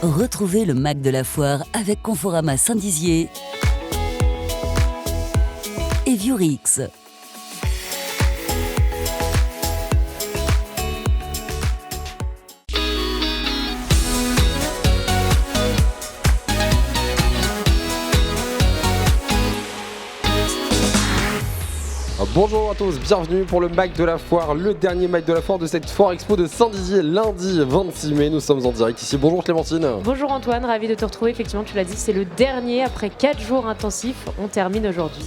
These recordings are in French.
Retrouvez le Mac de la Foire avec Conforama Saint-Dizier et Viorix. Bonjour à tous, bienvenue pour le Mac de la Foire, le dernier Mac de la Foire de cette Foire Expo de Saint-Dizier, lundi 26 mai. Nous sommes en direct ici. Bonjour Clémentine. Bonjour Antoine, ravi de te retrouver. Effectivement, tu l'as dit, c'est le dernier après 4 jours intensifs. On termine aujourd'hui.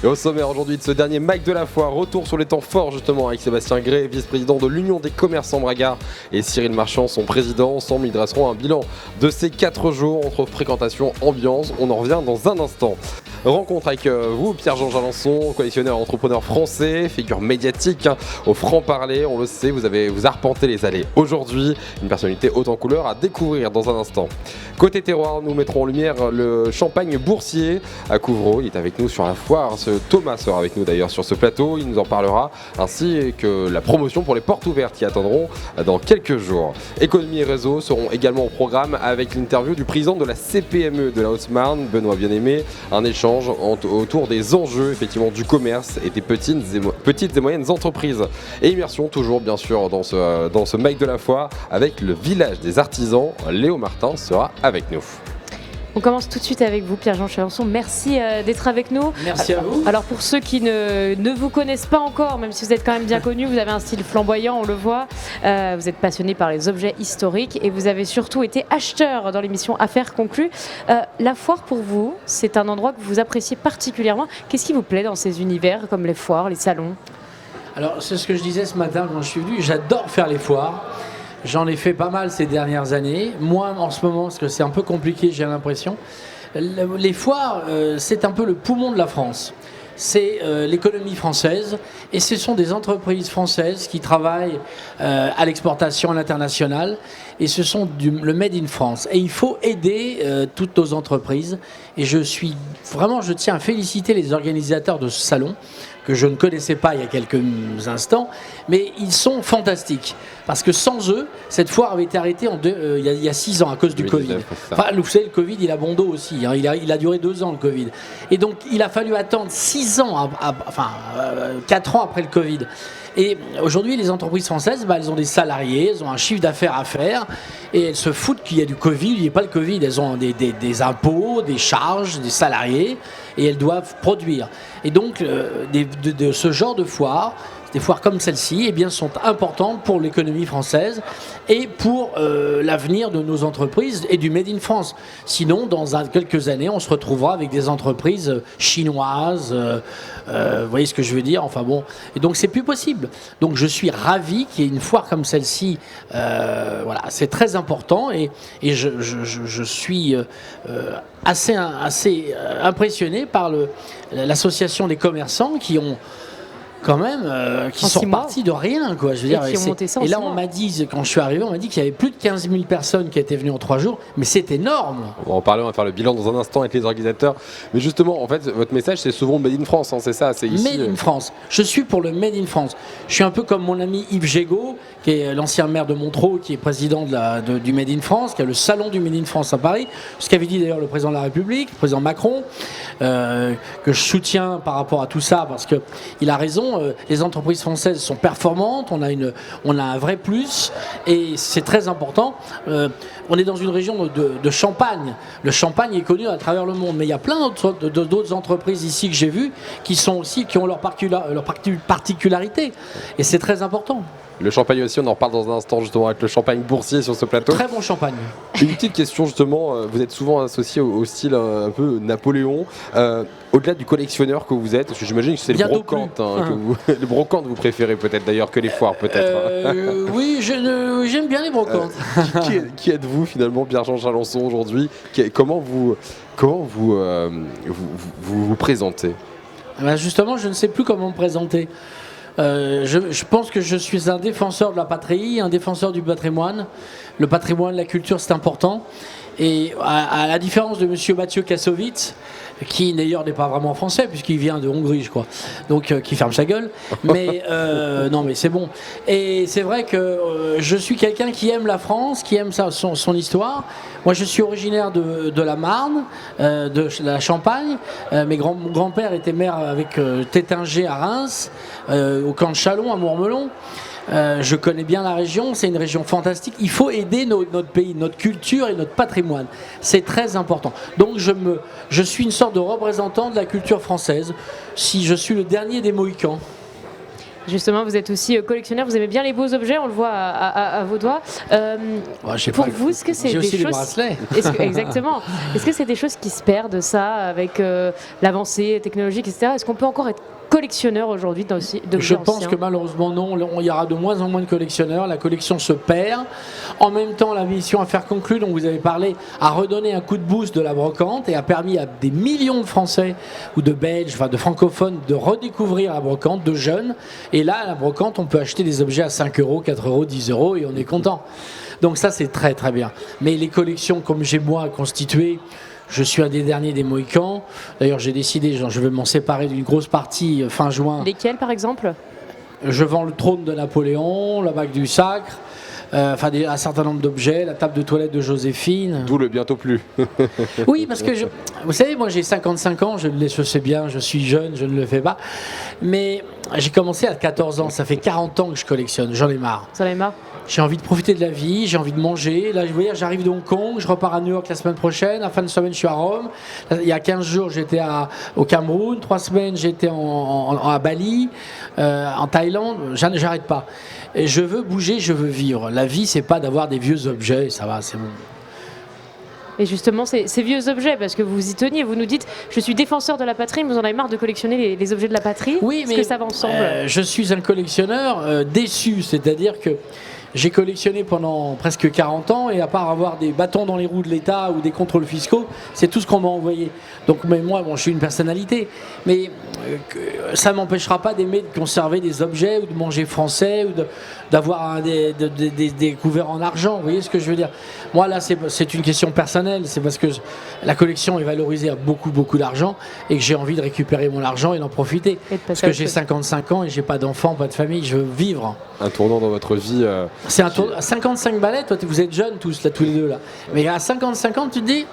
Et au sommaire aujourd'hui de ce dernier Mac de la Foire, retour sur les temps forts justement avec Sébastien Gray, vice-président de l'Union des commerçants Braga, et Cyril Marchand, son président. Ensemble, ils dresseront un bilan de ces 4 jours entre fréquentation, ambiance. On en revient dans un instant. Rencontre avec vous, Pierre-Jean Jalençon, collectionneur et entrepreneur français, figure médiatique au franc-parler, on le sait, vous arpentez les allées aujourd'hui, une personnalité haute en couleur à découvrir dans un instant. Côté terroir, nous mettrons en lumière le champagne boursier à Couvreau, il est avec nous sur la foire, Thomas sera avec nous d'ailleurs sur ce plateau, il nous en parlera, ainsi que la promotion pour les portes ouvertes qui attendront dans quelques jours. Économie et réseau seront également au programme avec l'interview du président de la CPME de la Haute-Marne, Benoît Bien-Aimé, un échange autour des enjeux effectivement du commerce et des petites et moyennes entreprises. Et immersion toujours bien sûr dans ce Mac de la Foire avec le village des artisans. Léo Martin sera avec nous. On commence tout de suite avec vous, Pierre-Jean Jalençon. Merci d'être avec nous. Merci à vous. Alors pour ceux qui ne vous connaissent pas encore, même si vous êtes quand même bien connu, vous avez un style flamboyant, on le voit. Vous êtes passionné par les objets historiques et vous avez surtout été acheteur dans l'émission Affaires conclues. La foire pour vous, c'est un endroit que vous appréciez particulièrement. Qu'est-ce qui vous plaît dans ces univers comme les foires, les salons ? Alors c'est ce que je disais ce matin quand je suis venu, j'adore faire les foires. J'en ai fait pas mal ces dernières années, moins en ce moment parce que c'est un peu compliqué, j'ai l'impression. Les foires, c'est un peu le poumon de la France. C'est l'économie française et ce sont des entreprises françaises qui travaillent à l'exportation à l'international et ce sont le Made in France. Et il faut aider toutes nos entreprises et je tiens à féliciter les organisateurs de ce salon que je ne connaissais pas il y a quelques instants, mais ils sont fantastiques. Parce que sans eux, cette foire avait été arrêtée il y a 6 ans à cause du Covid. Enfin, vous savez, le Covid, il a bon dos aussi. Hein. Il a duré 2 ans, le Covid. Et donc, il a fallu attendre 6 ans, 4 ans après le Covid. Et aujourd'hui, les entreprises françaises, elles ont des salariés, elles ont un chiffre d'affaires à faire, et elles se foutent qu'il y a du Covid, il n'y a pas le Covid. Elles ont des impôts, des charges, des salariés, et elles doivent produire. Et donc, de ce genre de foires, des foires comme celle-ci, eh bien, sont importantes pour l'économie française et pour l'avenir de nos entreprises et du Made in France. Sinon, dans quelques années, on se retrouvera avec des entreprises chinoises. Vous voyez ce que je veux dire ? Enfin bon, et donc c'est plus possible. Donc je suis ravi qu'il y ait une foire comme celle-ci. Voilà, c'est très important et je suis assez impressionné par l'association des commerçants qui ont quand même, qui sont partis de rien, quoi. Je veux dire, et là, on m'a dit, quand je suis arrivé, on m'a dit qu'il y avait plus de 15 000 personnes qui étaient venues en 3 jours, mais c'est énorme. On va en parler, on va faire le bilan dans un instant avec les organisateurs. Mais justement, en fait, votre message, c'est souvent Made in France, hein, c'est ça, c'est ici. Made in France. Je suis pour le Made in France. Je suis un peu comme mon ami Yves Gégaud, qui est l'ancien maire de Montreux, qui est président du Made in France, qui a le salon du Made in France à Paris. Ce qu'avait dit d'ailleurs le président de la République, le président Macron, que je soutiens par rapport à tout ça, parce qu'il a raison. Les entreprises françaises sont performantes, on a un vrai plus et c'est très important. On est dans une région de Champagne. Le Champagne est connu à travers le monde, mais il y a plein d'autres entreprises ici que j'ai vues qui ont leur particularité et c'est très important. Le champagne aussi, on en reparle dans un instant justement avec le champagne boursier sur ce plateau. Très bon champagne. Une petite question justement, vous êtes souvent associé au style un peu Napoléon. Au-delà du collectionneur que vous êtes, parce que j'imagine que c'est les brocantes, les brocantes vous préférez peut-être d'ailleurs que les foires peut-être. Oui, j'aime bien les brocantes. Qui êtes-vous finalement, Pierre-Jean Jalençon aujourd'hui ? Comment vous présentez ? Justement, je ne sais plus comment me présenter. Je pense que je suis un défenseur de la patrie, un défenseur du patrimoine. Le patrimoine, la culture, c'est important. Et à la différence de monsieur Mathieu Kassovitz, qui d'ailleurs n'est pas vraiment français puisqu'il vient de Hongrie, je crois, donc qui ferme sa gueule. Mais non, mais c'est bon. Et c'est vrai que je suis quelqu'un qui aime la France, qui aime son histoire. Moi, je suis originaire de la Marne, de la Champagne. Mon grand-père était maire avec Tétinger à Reims, au camp de Châlons à Mourmelon. Je connais bien la région, c'est une région fantastique. Il faut aider notre pays, notre culture et notre patrimoine. C'est très important. Donc je suis une sorte de représentant de la culture française. Si je suis le dernier des Mohicans. Justement, vous êtes aussi collectionneur, vous aimez bien les beaux objets, on le voit à vos doigts. Pour vous, est-ce que c'est des choses... bracelets. Exactement. Est-ce que c'est des choses qui se perdent, ça, avec l'avancée technologique, etc. Est-ce qu'on peut encore être collectionneur aujourd'hui d'objets Je pense anciens? que malheureusement non, il y aura de moins en moins de collectionneurs, la collection se perd. En même temps, la mission Affaires conclues dont vous avez parlé a redonné un coup de boost de la brocante et a permis à des millions de Français ou de Belges, enfin de francophones, de redécouvrir la brocante, de jeunes. Et là, à la brocante, on peut acheter des objets à 5 euros, 4 euros, 10 euros et on est content. Donc ça, c'est très très bien. Mais les collections comme j'ai moi constituées, je suis un des derniers des Mohicans. D'ailleurs, j'ai décidé, je vais m'en séparer d'une grosse partie fin juin. Lesquels, par exemple? Je vends le trône de Napoléon, la bague du sacre, un certain nombre d'objets, la table de toilette de Joséphine. D'où le bientôt plus. Oui, parce que vous savez, moi j'ai 55 ans, je sais bien, je suis jeune, je ne le fais pas. Mais j'ai commencé à 14 ans, ça fait 40 ans que je collectionne, j'en ai marre. Vous en avez marre? J'ai envie de profiter de la vie, j'ai envie de manger. Là, vous voyez, j'arrive de Hong Kong, je repars à New York la semaine prochaine. À fin de semaine, je suis à Rome. Il y a 15 jours, j'étais au Cameroun. 3 semaines, j'étais à Bali, en Thaïlande. J'arrête pas. Et je veux bouger, je veux vivre. La vie, c'est pas d'avoir des vieux objets, ça va, c'est bon. Et justement, ces vieux objets, parce que vous y teniez, vous nous dites, je suis défenseur de la patrie, mais vous en avez marre de collectionner les objets de la patrie. Oui, mais que ça va ensemble? Je suis un collectionneur déçu, c'est-à-dire que j'ai collectionné pendant presque 40 ans et à part avoir des bâtons dans les roues de l'État ou des contrôles fiscaux, c'est tout ce qu'on m'a envoyé. Donc mais moi, je suis une personnalité, mais ça ne m'empêchera pas d'aimer de conserver des objets ou de manger français ou d'avoir des couverts en argent. Vous voyez ce que je veux dire? Moi là, c'est une question personnelle. C'est parce que la collection est valorisée à beaucoup, beaucoup d'argent et que j'ai envie de récupérer mon argent et d'en profiter. Parce que j'ai 55 ans et j'ai pas d'enfants, pas de famille. Je veux vivre. Un tournant dans votre vie. C'est un tour à 55 balais, toi vous êtes jeunes tous les deux là. Mais à 55 ans tu te dis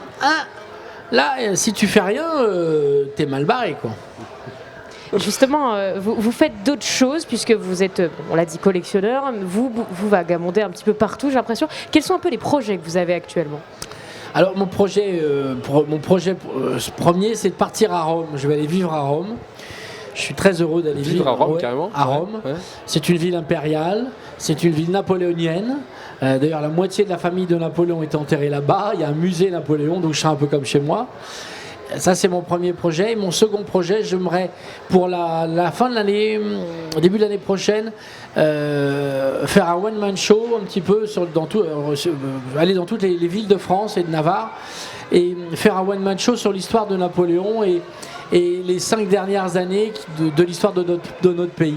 là si tu fais rien t'es mal barré quoi. Justement, vous faites d'autres choses puisque vous êtes, on l'a dit, collectionneur. Vous vagabondez un petit peu partout, j'ai l'impression. Quels sont un peu les projets que vous avez actuellement? Alors mon projet premier, c'est de partir à Rome. Je vais aller vivre à Rome. Je suis très heureux d'aller vivre à Rome, carrément. À Rome. Ouais. C'est une ville impériale, c'est une ville napoléonienne. D'ailleurs, la moitié de la famille de Napoléon est enterrée là-bas. Il y a un musée Napoléon, donc je serai un peu comme chez moi. Ça, c'est mon premier projet. Et mon second projet, j'aimerais, pour la fin de l'année, au début de l'année prochaine, faire un one-man show un petit peu, aller dans toutes les villes de France et de Navarre, et faire un one-man show sur l'histoire de Napoléon et les 5 dernières années de l'histoire de notre pays.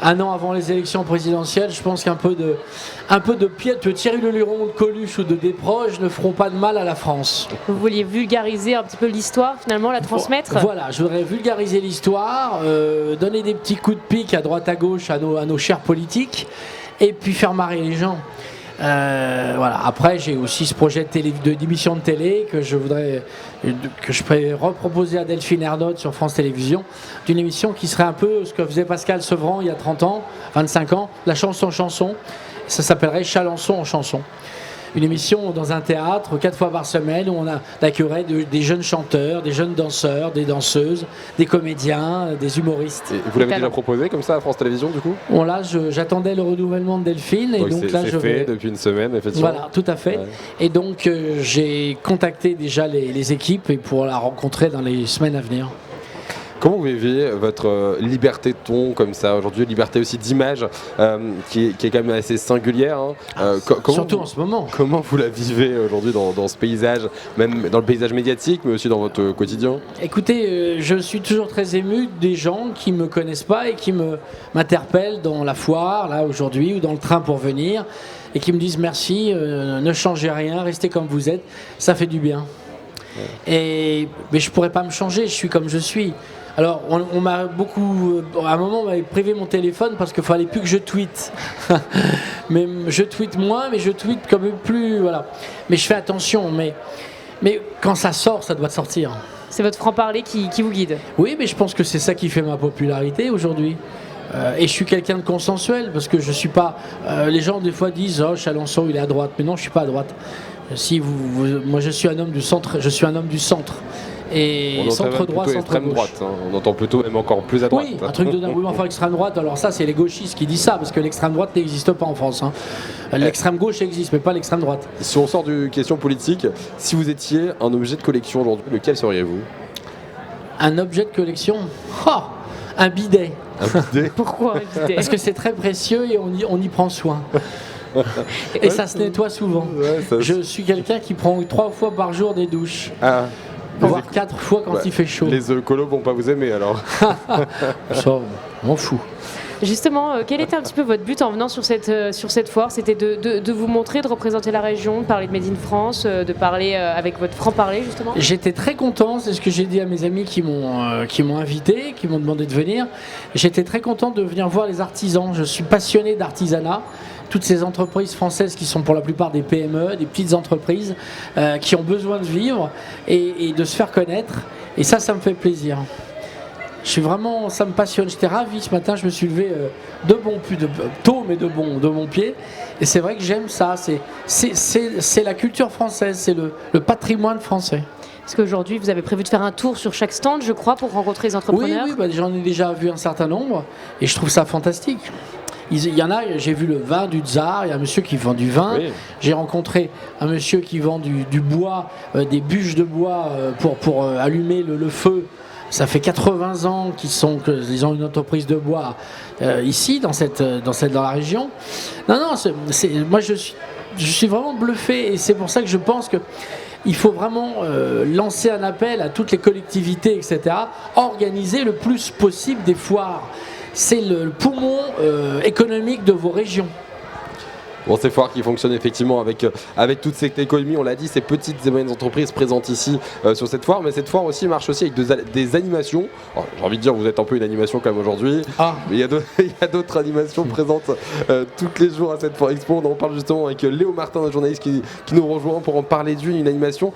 Un an avant les élections présidentielles, je pense qu'un peu de Thierry Leluron, de Coluche ou de Desproges ne feront pas de mal à la France. Vous vouliez vulgariser un petit peu l'histoire, finalement, la transmettre? Voilà, je voudrais vulgariser l'histoire, donner des petits coups de pique à droite à gauche à nos chers politiques, et puis faire marrer les gens. Voilà. Après, j'ai aussi ce projet d'émission de télé que je pourrais reproposer à Delphine Ernotte sur France Télévisions, d'une émission qui serait un peu ce que faisait Pascal Sevran il y a 25 ans, la chanson. Ça s'appellerait Chalençon en chanson. Une émission dans un théâtre 4 fois par semaine où on accueillerait des jeunes chanteurs, des jeunes danseurs, des danseuses, des comédiens, des humoristes. Et vous l'avez déjà proposé comme ça à France Télévisions du coup? Bon là, j'attendais le renouvellement de Delphine et donc là je fait depuis une semaine effectivement. Voilà, tout à fait. Ouais. Et donc j'ai contacté déjà les équipes et pour la rencontrer dans les semaines à venir. Comment vous vivez votre liberté de ton comme ça aujourd'hui, liberté aussi d'image qui est quand même assez singulière hein. Surtout en ce moment. Comment vous la vivez aujourd'hui dans ce paysage, même dans le paysage médiatique, mais aussi dans votre quotidien? Écoutez, je suis toujours très ému des gens qui ne me connaissent pas et qui m'interpellent dans la foire, là aujourd'hui, ou dans le train pour venir, et qui me disent merci, ne changez rien, restez comme vous êtes, ça fait du bien. Mais je pourrais pas me changer, je suis comme je suis. Alors on m'a beaucoup, à un moment on m'avait privé mon téléphone parce qu'il fallait plus que je tweete. Mais je tweete moins, mais je tweete comme plus, voilà. Mais je fais attention, mais quand ça sort, ça doit sortir. C'est votre franc-parler qui vous guide. Oui, mais je pense que c'est ça qui fait ma popularité aujourd'hui. Et je suis quelqu'un de consensuel parce que je suis pas. Les gens des fois disent oh Chalençon il est à droite, mais non je suis pas à droite. Moi je suis un homme du centre. Je suis un homme du centre. Et centre droit, centre extrême gauche. Droite, hein. On entend plutôt même encore plus à droite. Oui, un truc de dingue. Oui, enfin extrême droite. Alors ça c'est les gauchistes qui disent ça parce que l'extrême droite n'existe pas en France. Hein. L'extrême gauche existe, mais pas l'extrême droite. Si on sort du question politique, si vous étiez un objet de collection aujourd'hui, lequel seriez-vous? Un objet de collection. Un bidet. Un bidet. Pourquoi un bidet? Parce que c'est très précieux et on y prend soin. Et ça se nettoie souvent. Ouais, Je suis quelqu'un qui prend 3 fois par jour des douches. Ah. Voire 4 fois quand il fait chaud. Les écolos vont pas vous aimer alors. Ça, on m'en fout. Justement, quel était un petit peu votre but en venant sur cette foire? C'était de vous montrer, de représenter la région, de parler de Made in France, de parler avec votre franc-parler justement? J'étais très content, c'est ce que j'ai dit à mes amis qui m'ont invité, qui m'ont demandé de venir. J'étais très content de venir voir les artisans. Je suis passionné d'artisanat. Toutes ces entreprises françaises qui sont pour la plupart des PME, des petites entreprises qui ont besoin de vivre et de se faire connaître. Et ça me fait plaisir. Je suis vraiment, ça me passionne. J'étais ravi ce matin, je me suis levé tôt, mais de bon pied. Et c'est vrai que j'aime ça. C'est la culture française, c'est le patrimoine français. Est-ce qu'aujourd'hui vous avez prévu de faire un tour sur chaque stand, je crois, pour rencontrer les entrepreneurs? Oui, j'en ai déjà vu un certain nombre et je trouve ça fantastique. Il y en a, j'ai vu le vin du Tsar, il y a un monsieur qui vend du vin. Oui. J'ai rencontré un monsieur qui vend du bois, des bûches de bois pour allumer le feu. Ça fait 80 ans qu'ils ont une entreprise de bois ici, dans la région. Non, moi je suis vraiment bluffé et c'est pour ça que je pense que il faut vraiment lancer un appel à toutes les collectivités, etc. Organiser le plus possible des foires. C'est le poumon économique de vos régions. Bon, ces foires qui fonctionnent effectivement avec toute cette économie, on l'a dit, ces petites et moyennes entreprises présentes ici sur cette foire, mais cette foire aussi marche aussi avec des animations. Alors, j'ai envie de dire, vous êtes un peu une animation quand même aujourd'hui, mais il y a d'autres animations présentes tous les jours à cette foire expo. On en parle justement avec Léo Martin, un journaliste qui nous rejoint pour en parler une animation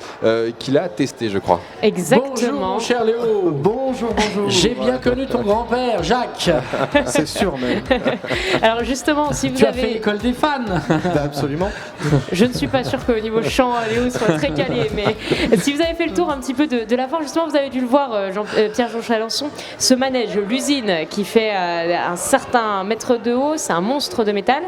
qu'il a testée, je crois. Exactement. Bonjour mon cher Léo. Bonjour. J'ai bien connu ton grand-père, Jacques. C'est sûr même. Alors justement, si tu as fait l'école des fans. Absolument. Je ne suis pas sûre qu'au niveau chant, Léo soit très calé, mais si vous avez fait le tour un petit peu de la foire, justement, vous avez dû le voir, Pierre-Jean Chalençon, ce manège, l'usine, qui fait un certain mètre de haut, c'est un monstre de métal.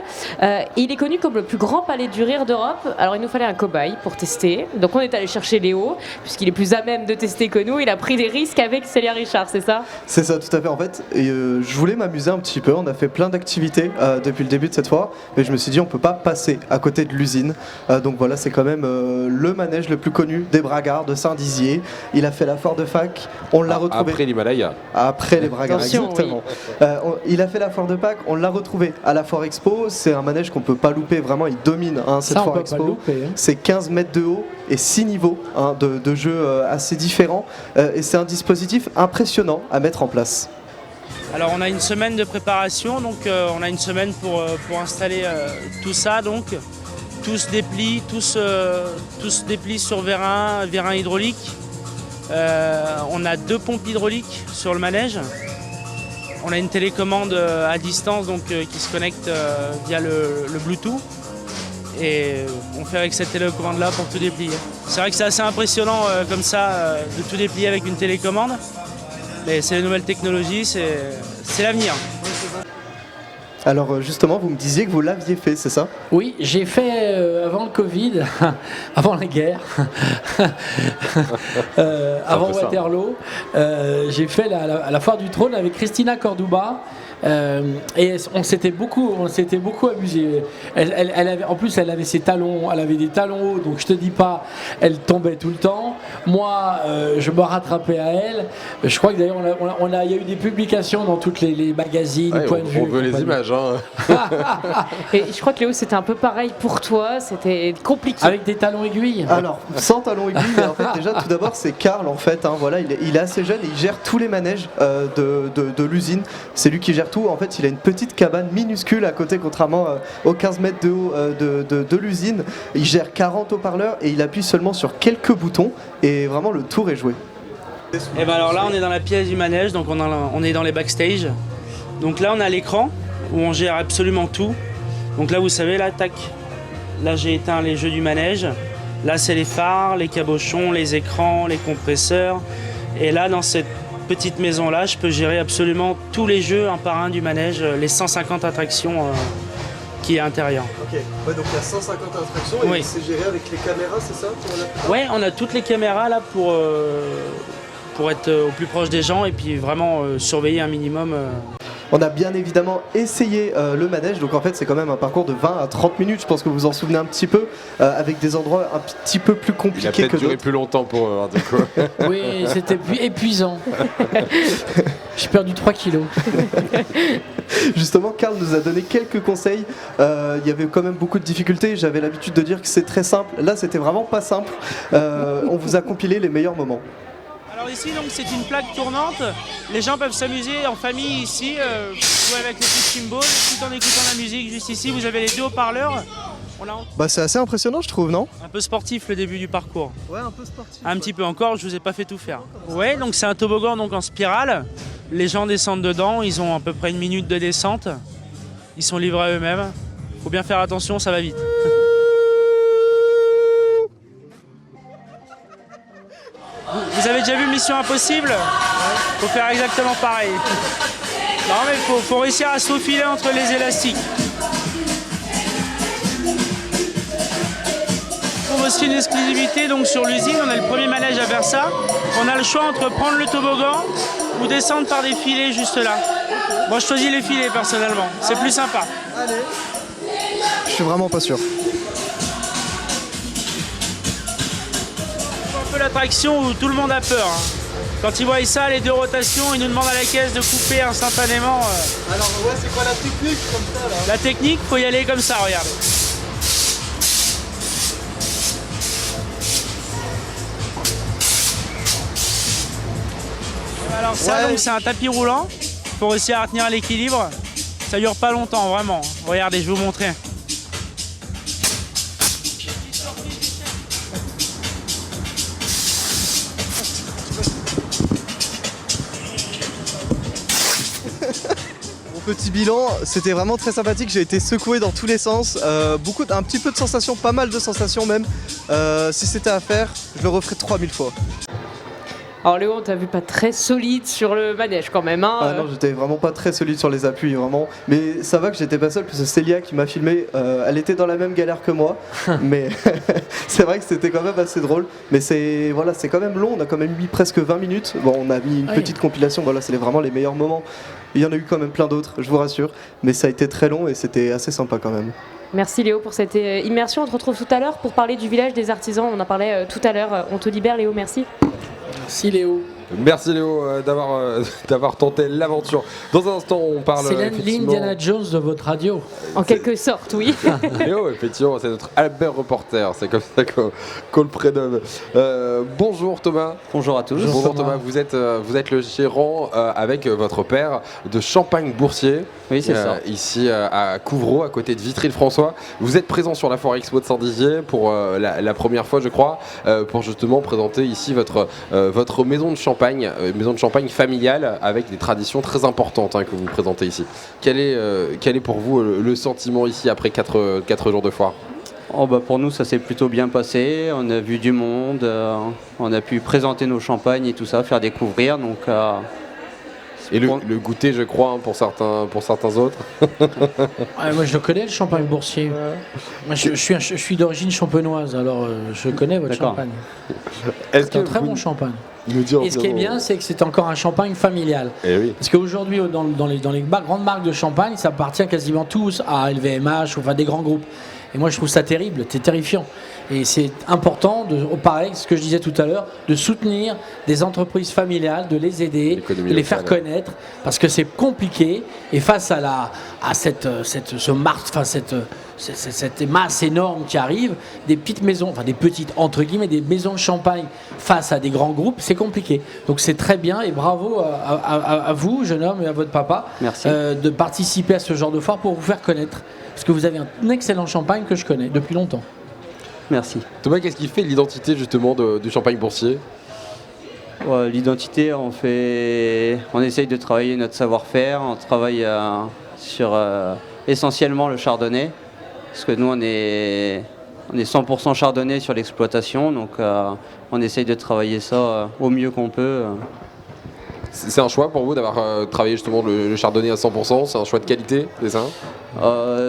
Il est connu comme le plus grand palais du rire d'Europe. Alors il nous fallait un cobaye pour tester, donc on est allé chercher Léo, puisqu'il est plus à même de tester que nous. Il a pris des risques avec Célia Richard, c'est ça? C'est ça, tout à fait. En fait, je voulais m'amuser un petit peu. On a fait plein d'activités depuis le début de cette foire, mais je me suis dit on peut pas passer à côté de l'usine. Donc voilà, c'est quand même le manège le plus connu des Bragards de Saint-Dizier. Il a fait la foire de Pâques, on l'a retrouvé. Après l'Himalaya. Après les Bragards, attention, exactement. Oui. Il a fait la foire de Pâques, on l'a retrouvé à la foire expo. C'est un manège qu'on peut pas louper, vraiment il domine cette foire expo. C'est 15 mètres de haut et 6 niveaux de jeux assez différents. Et c'est un dispositif impressionnant à mettre en place. Alors on a une semaine de préparation, donc on a une semaine pour installer tout ça, donc tout se déplie, tout se déplie sur vérin hydraulique. On a 2 pompes hydrauliques sur le manège. On a une télécommande à distance donc, qui se connecte via le Bluetooth. Et on fait avec cette télécommande là pour tout déplier. C'est vrai que c'est assez impressionnant comme ça de tout déplier avec une télécommande. Mais c'est les nouvelles technologies, c'est l'avenir. Alors justement, vous me disiez que vous l'aviez fait, c'est ça? Oui, j'ai fait avant le Covid, avant la guerre, avant Waterloo, j'ai fait la foire du trône avec Christina Cordouba. Et on s'était beaucoup amusé. En plus, elle avait ses talons, elle avait des talons hauts, donc je te dis pas, elle tombait tout le temps. Moi, je me rattrapais à elle. Je crois que d'ailleurs, il y a eu des publications dans toutes les magazines, Point de Vue. On veut les images. Et je crois que Léo, c'était un peu pareil pour toi, c'était compliqué. Avec des talons aiguilles. Alors, sans talons aiguilles, mais en fait, déjà, tout d'abord, c'est Karl, en fait. Voilà, il est assez jeune et il gère tous les manèges de l'usine. C'est lui qui gère tout. En fait, il a une petite cabane minuscule à côté, contrairement aux 15 mètres de haut de l'usine. Il gère 40 haut-parleurs et il appuie seulement sur quelques boutons et vraiment le tour est joué. Et ben alors là, on est dans la pièce du manège, donc on est dans les backstage. Donc là, on a l'écran où on gère absolument tout. Donc là, vous savez, là, tac. Là, j'ai éteint les jeux du manège. Là, c'est les phares, les cabochons, les écrans, les compresseurs. Et là, dans cette petite maison là, je peux gérer absolument tous les jeux un par un du manège, les 150 attractions qui est à l'intérieur. Ok, donc il y a 150 attractions et c'est géré avec les caméras, c'est ça? Ouais, on a toutes les caméras là pour être au plus proche des gens et puis vraiment surveiller un minimum. On a bien évidemment essayé le manège, donc en fait c'est quand même un parcours de 20 à 30 minutes, je pense que vous vous en souvenez un petit peu, avec des endroits un petit peu plus compliqués que d'autres. Il a peut-être duré plus longtemps pour eux, du coup. Oui, c'était épuisant. J'ai perdu 3 kilos. Justement, Karl nous a donné quelques conseils. Il y avait quand même beaucoup de difficultés. J'avais l'habitude de dire que c'est très simple. Là, c'était vraiment pas simple. On vous a compilé les meilleurs moments. Alors ici, donc, c'est une plaque tournante. Les gens peuvent s'amuser en famille ici, jouer avec les petits cymbales, tout en écoutant la musique. Juste ici, vous avez les deux haut-parleurs. C'est assez impressionnant, je trouve, non? Un peu sportif le début du parcours. Ouais, un peu sportif. Un petit peu encore, je vous ai pas fait tout faire. Ouais, donc c'est un toboggan donc en spirale. Les gens descendent dedans, ils ont à peu près 1 minute de descente. Ils sont livrés à eux-mêmes. Faut bien faire attention, ça va vite. Vous avez déjà vu Mission Impossible? Faut faire exactement pareil. Non mais faut réussir à se faufiler entre les élastiques. On trouve aussi une exclusivité donc sur l'usine, on a le premier manège à faire ça. On a le choix entre prendre le toboggan ou descendre par des filets juste là. Moi je choisis les filets personnellement, c'est plus sympa. Allez. Je suis vraiment pas sûr. Un peu l'attraction où tout le monde a peur. Quand ils voient ça, les deux rotations, ils nous demandent à la caisse de couper instantanément. Alors ouais, c'est quoi la technique comme ça là? La technique, faut y aller comme ça, regardez. Alors ça, donc c'est un tapis roulant. Faut réussir à retenir l'équilibre. Ça dure pas longtemps, vraiment. Regardez, je vais vous montrer. Mon petit bilan, c'était vraiment très sympathique. J'ai été secoué dans tous les sens. Un petit peu de sensations, pas mal de sensations même. Si c'était à faire, je le referais 3000 fois. Alors Léo, on t'a vu pas très solide sur le manège quand même. Hein, Ah non, j'étais vraiment pas très solide sur les appuis, vraiment. Mais ça va que j'étais pas seul, parce que Célia qui m'a filmé, elle était dans la même galère que moi. Mais c'est vrai que c'était quand même assez drôle. Mais c'est quand même long, on a quand même mis presque 20 minutes. Bon, on a mis une petite compilation, voilà, c'est vraiment les meilleurs moments. Il y en a eu quand même plein d'autres, je vous rassure. Mais ça a été très long et c'était assez sympa quand même. Merci Léo pour cette immersion. On te retrouve tout à l'heure pour parler du village des artisans. On en parlait tout à l'heure. On te libère Léo, merci. Merci Léo. Merci Léo d'avoir tenté l'aventure. Dans un instant, on parle. C'est l'Indiana Jones de votre radio. En quelque sorte, oui. Léo, effectivement, c'est notre Albert reporter. C'est comme ça qu'on le prénomme. Bonjour Thomas. Bonjour à tous. Bonjour Thomas. Vous êtes le gérant avec votre père de Champagne Boursier. Oui, c'est ça. Ici à Couvreau, à côté de Vitry-le-François. Vous êtes présent sur la Foire Expo de Saint-Dizier pour la première fois, je crois, pour justement présenter ici votre maison de champagne familiale avec des traditions très importantes que vous présentez ici. Quel est pour vous le sentiment ici après 4 jours de foire? Pour nous, ça s'est plutôt bien passé. On a vu du monde, on a pu présenter nos champagnes et tout ça, faire découvrir. Donc, Et le goûter, je crois, pour certains autres. Moi, je le connais, le champagne boursier. Moi, je suis d'origine champenoise, alors je connais votre champagne. C'est un très bon champagne. Et ce qui est bien, c'est que c'est encore un champagne familial. Oui. Parce qu'aujourd'hui, dans les grandes marques de champagne, ça appartient quasiment tous à LVMH, enfin des grands groupes. Et moi, je trouve ça terrible, c'est terrifiant. Et c'est important, pareil, ce que je disais tout à l'heure, de soutenir des entreprises familiales, de les aider, de les faire connaître, parce que c'est compliqué. Et face à cette masse énorme qui arrive, des petites maisons, enfin des petites entre guillemets, des maisons de champagne face à des grands groupes, c'est compliqué. Donc c'est très bien et bravo à vous, jeune homme, et à votre papa, de participer à ce genre de foire pour vous faire connaître. Parce que vous avez un excellent champagne que je connais depuis longtemps. Merci. Thomas, qu'est-ce qui fait l'identité justement du champagne boursier ? L'identité, on essaye de travailler notre savoir-faire, on travaille sur essentiellement le chardonnay, parce que nous on est 100% chardonnay sur l'exploitation, donc on essaye de travailler ça au mieux qu'on peut. C'est un choix pour vous d'avoir travaillé justement le chardonnay à 100%, c'est un choix de qualité, c'est ça ?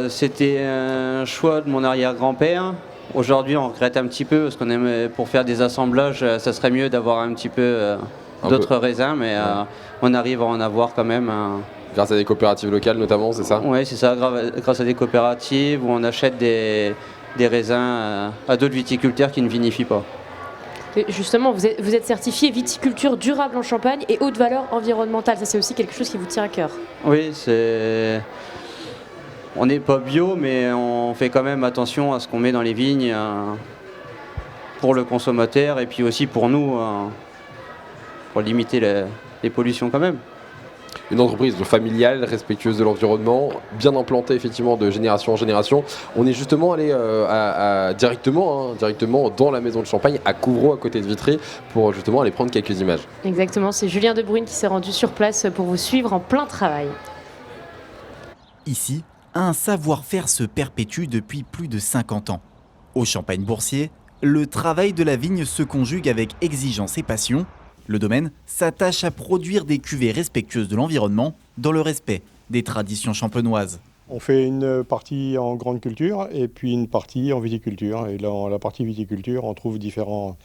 C'était un choix de mon arrière-grand-père. Aujourd'hui, on regrette un petit peu parce qu'on aime, pour faire des assemblages, ça serait mieux d'avoir un petit peu d'autres raisins, mais on arrive à en avoir quand même. Grâce à des coopératives locales notamment, c'est ça ? Oui, c'est ça, grâce à des coopératives où on achète des raisins à d'autres viticulteurs qui ne vinifient pas. Et justement, vous êtes certifié viticulture durable en Champagne et haute valeur environnementale. Ça, c'est aussi quelque chose qui vous tient à cœur. Oui, on n'est pas bio, mais on fait quand même attention à ce qu'on met dans les vignes pour le consommateur et puis aussi pour nous, pour limiter les pollutions quand même. Une entreprise familiale, respectueuse de l'environnement, bien implantée effectivement de génération en génération. On est justement allé directement dans la maison de champagne à Couvreau, à côté de Vitry, pour justement aller prendre quelques images. Exactement, c'est Julien Debrune qui s'est rendu sur place pour vous suivre en plein travail. Ici, un savoir-faire se perpétue depuis plus de 50 ans. Au Champagne Boursier, le travail de la vigne se conjugue avec exigence et passion. Le domaine s'attache à produire des cuvées respectueuses de l'environnement dans le respect des traditions champenoises. On fait une partie en grande culture et puis une partie en viticulture. Et dans la partie viticulture, on trouve différents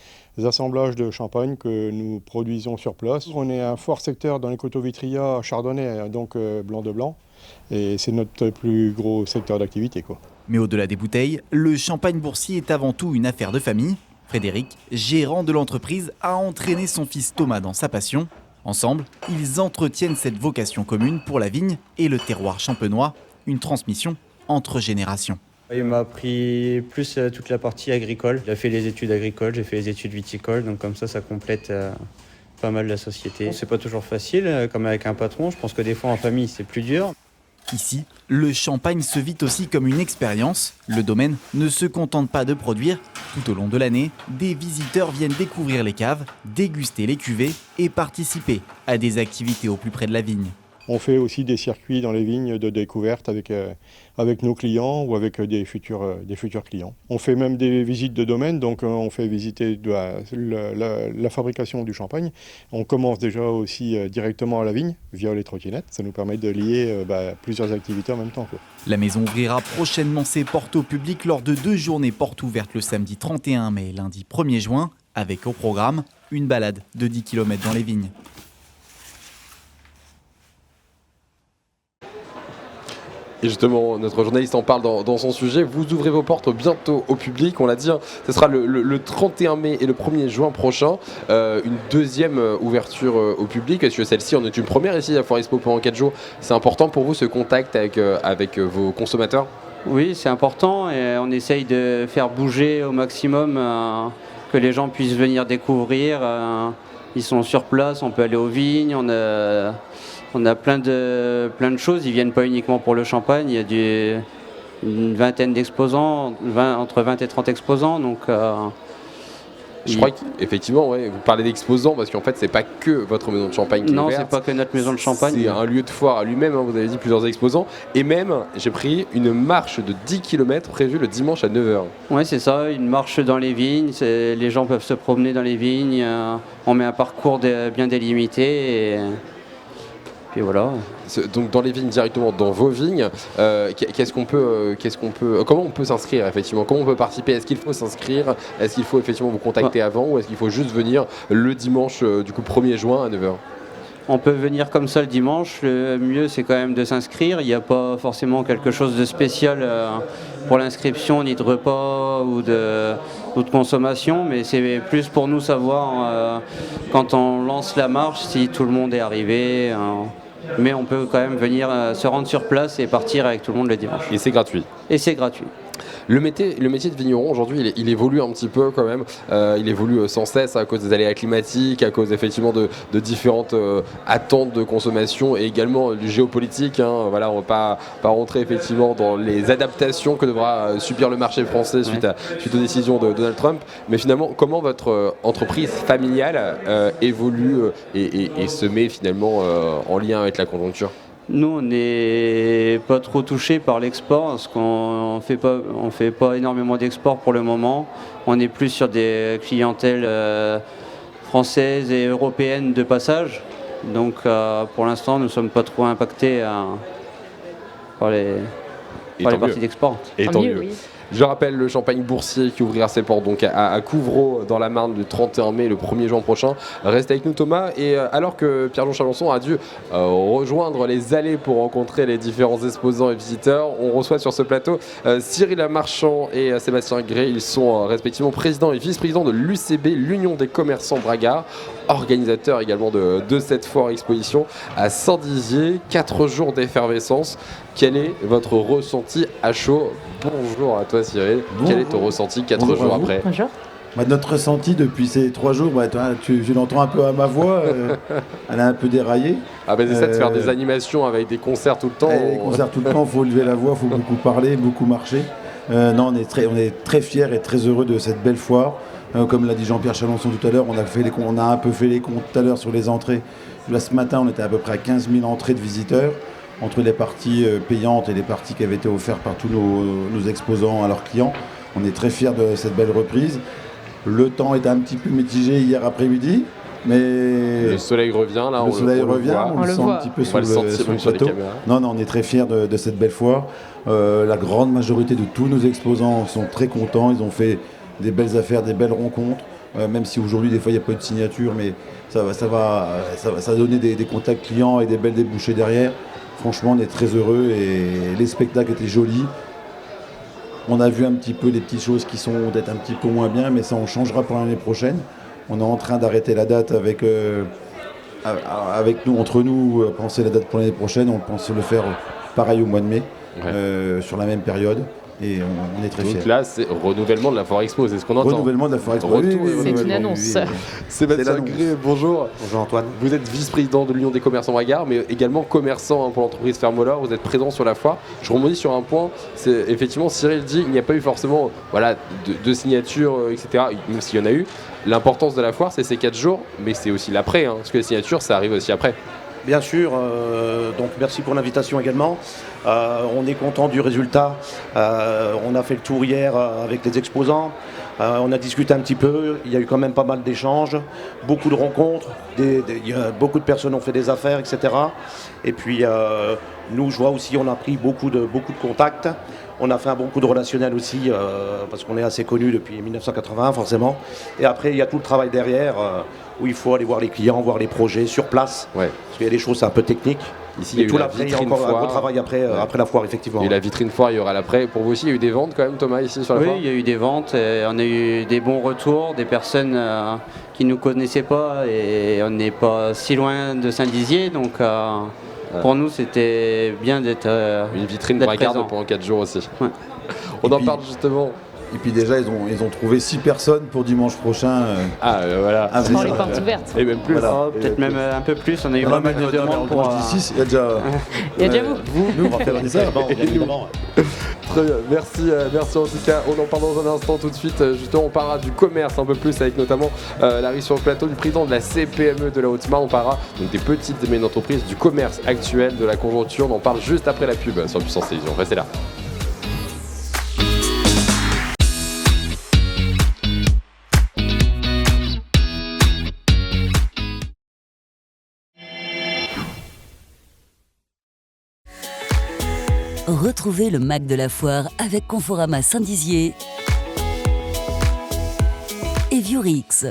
assemblages de champagne que nous produisons sur place. On est un fort secteur dans les coteaux Vitria chardonnay, donc blanc de blanc. Et c'est notre plus gros secteur d'activité, quoi. Mais au-delà des bouteilles, le Champagne Boursier est avant tout une affaire de famille. Frédéric, gérant de l'entreprise, a entraîné son fils Thomas dans sa passion. Ensemble, ils entretiennent cette vocation commune pour la vigne et le terroir champenois, une transmission entre générations. Il m'a appris plus toute la partie agricole. Il a fait les études agricoles, j'ai fait les études viticoles, donc comme ça complète pas mal la société. C'est pas toujours facile, comme avec un patron. Je pense que des fois en famille c'est plus dur. Ici, le champagne se vit aussi comme une expérience. Le domaine ne se contente pas de produire. Tout au long de l'année, des visiteurs viennent découvrir les caves, déguster les cuvées et participer à des activités au plus près de la vigne. On fait aussi des circuits dans les vignes de découverte avec nos clients ou avec des futurs clients. On fait même des visites de domaine, donc on fait visiter la fabrication du champagne. On commence déjà aussi directement à la vigne via les trottinettes. Ça nous permet de lier plusieurs activités en même temps, quoi. La maison ouvrira prochainement ses portes au public lors de 2 journées portes ouvertes le samedi 31 mai et lundi 1er juin, avec au programme une balade de 10 km dans les vignes. Et justement, notre journaliste en parle dans son sujet. Vous ouvrez vos portes bientôt au public, on l'a dit, ce sera le 31 mai et le 1er juin prochain. Une deuxième ouverture au public, parce que celle-ci en est une première ici à Foire Expo pendant 4 jours. C'est important pour vous ce contact avec vos consommateurs ? Oui, c'est important et on essaye de faire bouger au maximum, que les gens puissent venir découvrir. Ils sont sur place, on peut aller aux vignes, on a plein de choses, ils viennent pas uniquement pour le champagne, il y a une vingtaine d'exposants, entre 20 et 30 exposants. Donc, je crois qu'effectivement, ouais, vous parlez d'exposants parce qu'en fait, c'est pas que votre maison de champagne qui est ouverte. Non, c'est pas que notre maison de champagne. C'est un lieu de foire à lui-même, hein, vous avez dit plusieurs exposants. Et même, j'ai pris une marche de 10 km prévue le dimanche à 9h. Oui, c'est ça, une marche dans les vignes, les gens peuvent se promener dans les vignes, on met un parcours bien délimité. puis voilà. Donc dans les vignes directement, dans vos vignes, comment on peut s'inscrire effectivement? Comment on peut participer? Est-ce qu'il faut s'inscrire? Est-ce qu'il faut effectivement vous contacter avant, ou est-ce qu'il faut juste venir le dimanche du coup 1er juin à 9h? On peut venir comme ça le dimanche, le mieux c'est quand même de s'inscrire. Il n'y a pas forcément quelque chose de spécial pour l'inscription, ni de repas ou de consommation, mais c'est plus pour nous savoir quand on lance la marche si tout le monde est arrivé. Mais on peut quand même venir se rendre sur place et partir avec tout le monde le dimanche. Et c'est gratuit. Et c'est gratuit. Le métier de vigneron aujourd'hui, il évolue un petit peu quand même. Il évolue sans cesse à cause des aléas climatiques, à cause effectivement de différentes attentes de consommation et également du géopolitique. Voilà, on ne va pas rentrer effectivement dans les adaptations que devra subir le marché français suite aux décisions de Donald Trump. Mais finalement, comment votre entreprise familiale évolue et se met finalement en lien avec la conjoncture? Nous, on n'est pas trop touchés par l'export, parce qu'on fait pas énormément d'export pour le moment. On est plus sur des clientèles françaises et européennes de passage. Donc, pour l'instant, nous ne sommes pas trop impactés par les parties d'export. Et tant mieux. Oui. Je rappelle le Champagne Boursier qui ouvrira ses portes donc à Couvreau dans la Marne le 31 mai, le 1er juin prochain. Reste avec nous Thomas. Et alors que Pierre-Jean Chalençon a dû rejoindre les allées pour rencontrer les différents exposants et visiteurs, on reçoit sur ce plateau Cyril Marchand et Sébastien Gray. Ils sont respectivement président et vice-président de l'UCB, l'Union des commerçants Braga, organisateur également de cette foire exposition à Saint-Dizier. 4 jours d'effervescence. Quel est votre ressenti à chaud? Bonjour à toi Cyril. Bonjour. Quel est ton ressenti 4 jours après? Bonjour. Notre ressenti depuis ces 3 jours, je l'entends un peu à ma voix, elle a un peu déraillé. Ah c'est ça de faire des animations avec des concerts tout le temps. Des concerts tout le temps, il faut lever la voix, il faut beaucoup parler, beaucoup marcher. Non, on est très fiers et très heureux de cette belle foire. Comme l'a dit Jean-Pierre Chalençon tout à l'heure, on a un peu fait les comptes tout à l'heure sur les entrées. Là, ce matin, on était à peu près à 15 000 entrées de visiteurs, entre les parties payantes et les parties qui avaient été offertes par tous nos exposants à leurs clients. On est très fiers de cette belle reprise. Le temps est un petit peu mitigé hier après-midi, mais le soleil revient là. On le sent un petit peu sur le plateau. Non, on est très fiers de cette belle foire. La grande majorité de tous nos exposants sont très contents. Ils ont fait des belles affaires, des belles rencontres. Même si aujourd'hui des fois il n'y a pas eu de signature, mais ça va donner des contacts clients et des belles débouchés derrière. Franchement, on est très heureux et les spectacles étaient jolis. On a vu un petit peu les petites choses qui sont peut-être un petit peu moins bien, mais ça on changera pour l'année prochaine. On est en train d'arrêter la date avec nous, entre nous, penser la date pour l'année prochaine. On pense le faire pareil au mois de mai, sur la même période. Et on est très fiers. Donc là, c'est renouvellement de la Foire Expo, c'est ce qu'on entend. Renouvellement de la Foire Expo. C'est une annonce. Sébastien Gray, bonjour. Bonjour Antoine. Vous êtes vice-président de l'Union des commerçants Braga, mais également commerçant pour l'entreprise Fermola. Vous êtes présent sur la foire. Je rebondis sur un point. C'est effectivement, Cyril dit qu'il n'y a pas eu forcément de signature, etc. Même s'il y en a eu. L'importance de la foire, c'est ces 4 jours, mais c'est aussi l'après. Parce que les signatures, ça arrive aussi après. Bien sûr, donc merci pour l'invitation également. On est content du résultat. On a fait le tour hier avec les exposants. On a discuté un petit peu. Il y a eu quand même pas mal d'échanges, beaucoup de rencontres. Beaucoup de personnes ont fait des affaires, etc. Et puis nous, je vois aussi, on a pris beaucoup de contacts. On a fait un bon coup de relationnel aussi, parce qu'on est assez connus depuis 1980 forcément. Et après, il y a tout le travail derrière, où il faut aller voir les clients, voir les projets sur place. Parce qu'il y a des choses un peu techniques. Ici, il y a encore un gros travail après la foire, effectivement. Et la vitrine foire, il y aura l'après. Pour vous aussi, il y a eu des ventes quand même, Thomas, ici sur la foire? Oui, il y a eu des ventes. On a eu des bons retours, des personnes qui ne nous connaissaient pas. Et on n'est pas si loin de Saint-Dizier. Donc, pour nous, c'était bien d'être une vitrine bragarde pendant 4 jours aussi. Ouais. On en parle justement. Et puis déjà, ils ont trouvé 6 personnes pour dimanche prochain. Voilà. Sans les portes ouvertes. Et même plus. Voilà. Peut-être même un peu plus. On a eu pas mal de demandes pour... il y a déjà... Il y a déjà vous. Nous, on va faire ça évidemment. Très bien, merci en tout cas. On en parle dans un instant tout de suite. Justement, on parlera du commerce un peu plus avec notamment l'arrivée sur le plateau du président de la CPME de la Haute-Marne. On parlera donc des petites et moyennes entreprises, du commerce actuel, de la conjoncture. On en parle juste après la pub sur Puissance Télévision. Restez là. Retrouvez le Mac de la Foire avec Conforama Saint-Dizier et Viorix.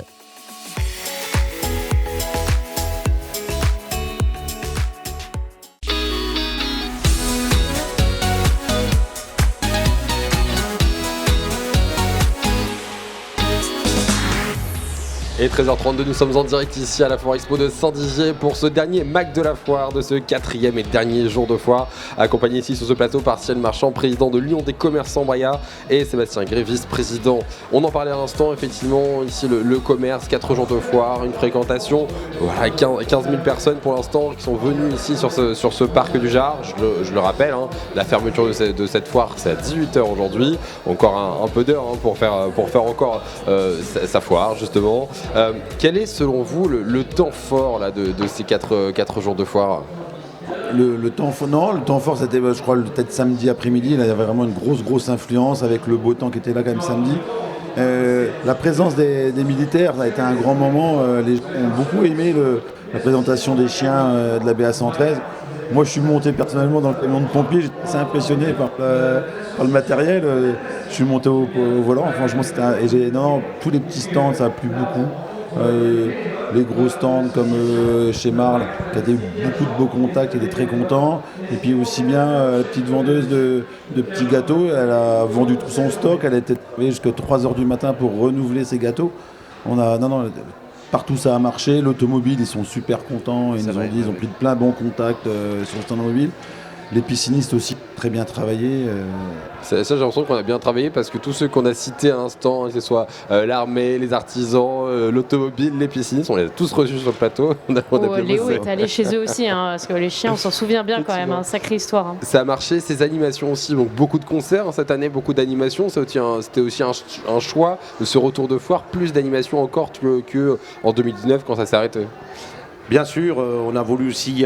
Et 13h32, nous sommes en direct ici à la Foire Expo de Saint-Dizier pour ce dernier Mac de la Foire de ce 4e et dernier jour de foire, accompagné ici sur ce plateau par Cyril Marchand, président de l'Union des commerçants Braga, et Sébastien Gray, vice-président. On en parlait à l'instant, effectivement, ici le commerce, 4 jours de foire, une fréquentation, voilà, 15 000 personnes pour l'instant qui sont venues ici sur ce parc du Jard. Je le rappelle, hein, la fermeture de cette foire, c'est à 18h aujourd'hui, encore un peu d'heure hein, pour faire encore sa foire justement. Quel est selon vous le temps fort là, de ces 4 jours de foire ? Le temps fort c'était je crois peut-être samedi après-midi, là, il y avait vraiment une grosse influence avec le beau temps qui était là quand même samedi. La présence des militaires ça a été un grand moment, les gens ont beaucoup aimé la présentation des chiens de la BA 113. Moi je suis monté personnellement dans le camion de pompiers, j'étais assez impressionné par le matériel, je suis monté au volant, franchement tous les petits stands ça a plu beaucoup. Les gros stands comme chez Marle qui a eu beaucoup de beaux contacts, qui étaient très contents, et puis aussi bien la petite vendeuse de petits gâteaux, elle a vendu tout son stock, elle a été travaillée jusqu'à 3h du matin pour renouveler ses gâteaux. Partout ça a marché, l'automobile ils sont super contents, ils ont pris de plein bons contacts sur le stand mobile. Les piscinistes aussi, très bien travaillé. Ça, j'ai l'impression qu'on a bien travaillé parce que tous ceux qu'on a cités à l'instant, que ce soit l'armée, les artisans, l'automobile, les piscinistes, on les a tous reçus sur le plateau. Léo est allé chez eux aussi, hein, parce que les chiens, on s'en souvient bien quand même, sacrée histoire. Hein. Ça a marché, ces animations aussi, donc beaucoup de concerts cette année, beaucoup d'animations. C'était aussi un choix de ce retour de foire, plus d'animations encore qu'en 2019 quand ça s'est arrêté. Bien sûr, on a voulu aussi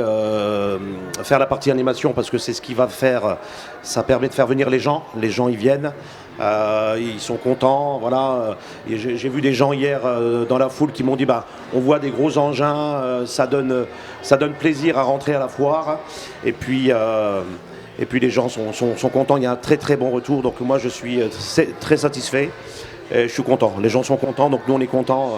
faire la partie animation parce que c'est ce qui va faire, ça permet de faire venir les gens ils viennent, ils sont contents, voilà. Et j'ai vu des gens hier dans la foule qui m'ont dit on voit des gros engins, ça donne plaisir à rentrer à la foire, et puis les gens sont contents, il y a un très très bon retour, donc moi je suis très satisfait, et je suis content, les gens sont contents, donc nous on est contents.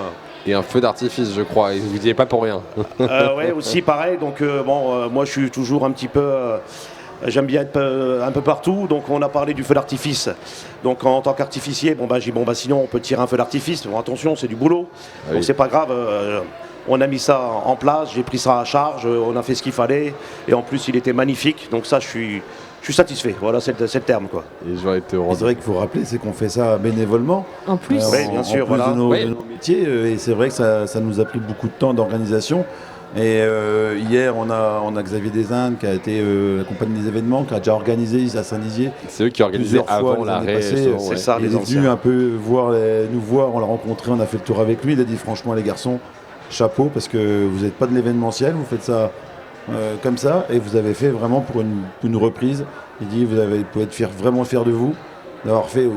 Et un feu d'artifice, je crois, et vous n'y êtes pas pour rien. Ouais, aussi pareil, donc moi je suis toujours un petit peu... j'aime bien être un peu partout, donc on a parlé du feu d'artifice. Donc en tant qu'artificier, j'ai dit sinon on peut tirer un feu d'artifice, bon attention c'est du boulot, donc c'est pas grave, on a mis ça en place, j'ai pris ça à charge, on a fait ce qu'il fallait, et en plus il était magnifique, donc ça je suis satisfait, voilà c'est le terme quoi. Et c'est vrai qu'il faut rappeler, c'est qu'on fait ça bénévolement. En plus, oui, bien sûr, de nos métiers, et c'est vrai que ça nous a pris beaucoup de temps d'organisation. Et hier, on a Xavier Desindes qui a été la compagnie des événements, qui a déjà organisé ici à Saint-Dizier. C'est eux qui organisaient avant l'arrêt. C'est ça, il est venu un peu nous voir, on l'a rencontré, on a fait le tour avec lui. Il a dit franchement les garçons, chapeau, parce que vous n'êtes pas de l'événementiel, vous faites ça comme ça, et vous avez fait vraiment pour une reprise. Il dit vous pouvez être vraiment fiers de vous d'avoir fait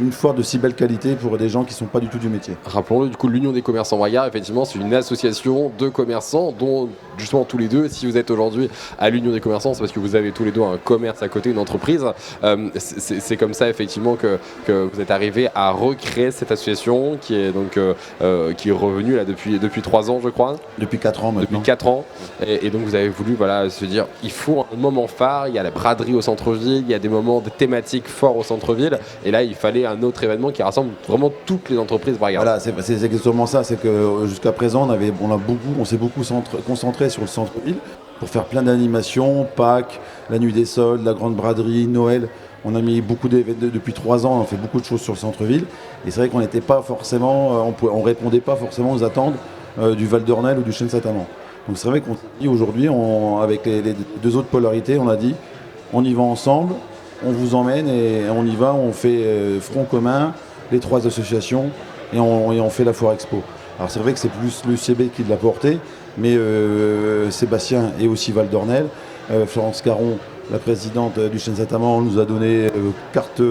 une foire de si belle qualité pour des gens qui ne sont pas du tout du métier. Rappelons-le, du coup, l'Union des commerçants Braga, effectivement, c'est une association de commerçants dont, justement, tous les deux, si vous êtes aujourd'hui à l'Union des commerçants, c'est parce que vous avez tous les deux un commerce à côté, une entreprise. C'est comme ça, effectivement, que vous êtes arrivé à recréer cette association qui est revenue là, depuis 3 ans, je crois. Depuis 4 ans maintenant. Depuis 4 ans. Et donc, vous avez voulu se dire, il faut un moment phare, il y a la braderie au centre-ville, il y a des moments de thématiques forts au centre-ville, et là, il fallait un autre événement qui rassemble vraiment toutes les entreprises Braga. Voilà, c'est exactement ça, c'est que jusqu'à présent on s'est beaucoup concentré sur le centre-ville pour faire plein d'animations, Pâques, la nuit des soldes, la grande braderie, Noël. On a mis beaucoup d'événements depuis 3 ans, on a fait beaucoup de choses sur le centre-ville, et c'est vrai qu'on n'était pas forcément, on répondait pas forcément aux attentes du Val d'Ornel ou du Chêne Saint-Amand. Donc c'est vrai qu'on s'est dit aujourd'hui, avec les 2 autres polarités, on a dit on y va ensemble. On vous emmène et on y va, on fait front commun, les 3 associations, et on fait la Foire Expo. Alors c'est vrai que c'est plus l'UCB qui l'a porté, mais Sébastien et aussi Val d'Ornel, Florence Caron, la présidente du Chêne Saint-Amand, nous a donné carte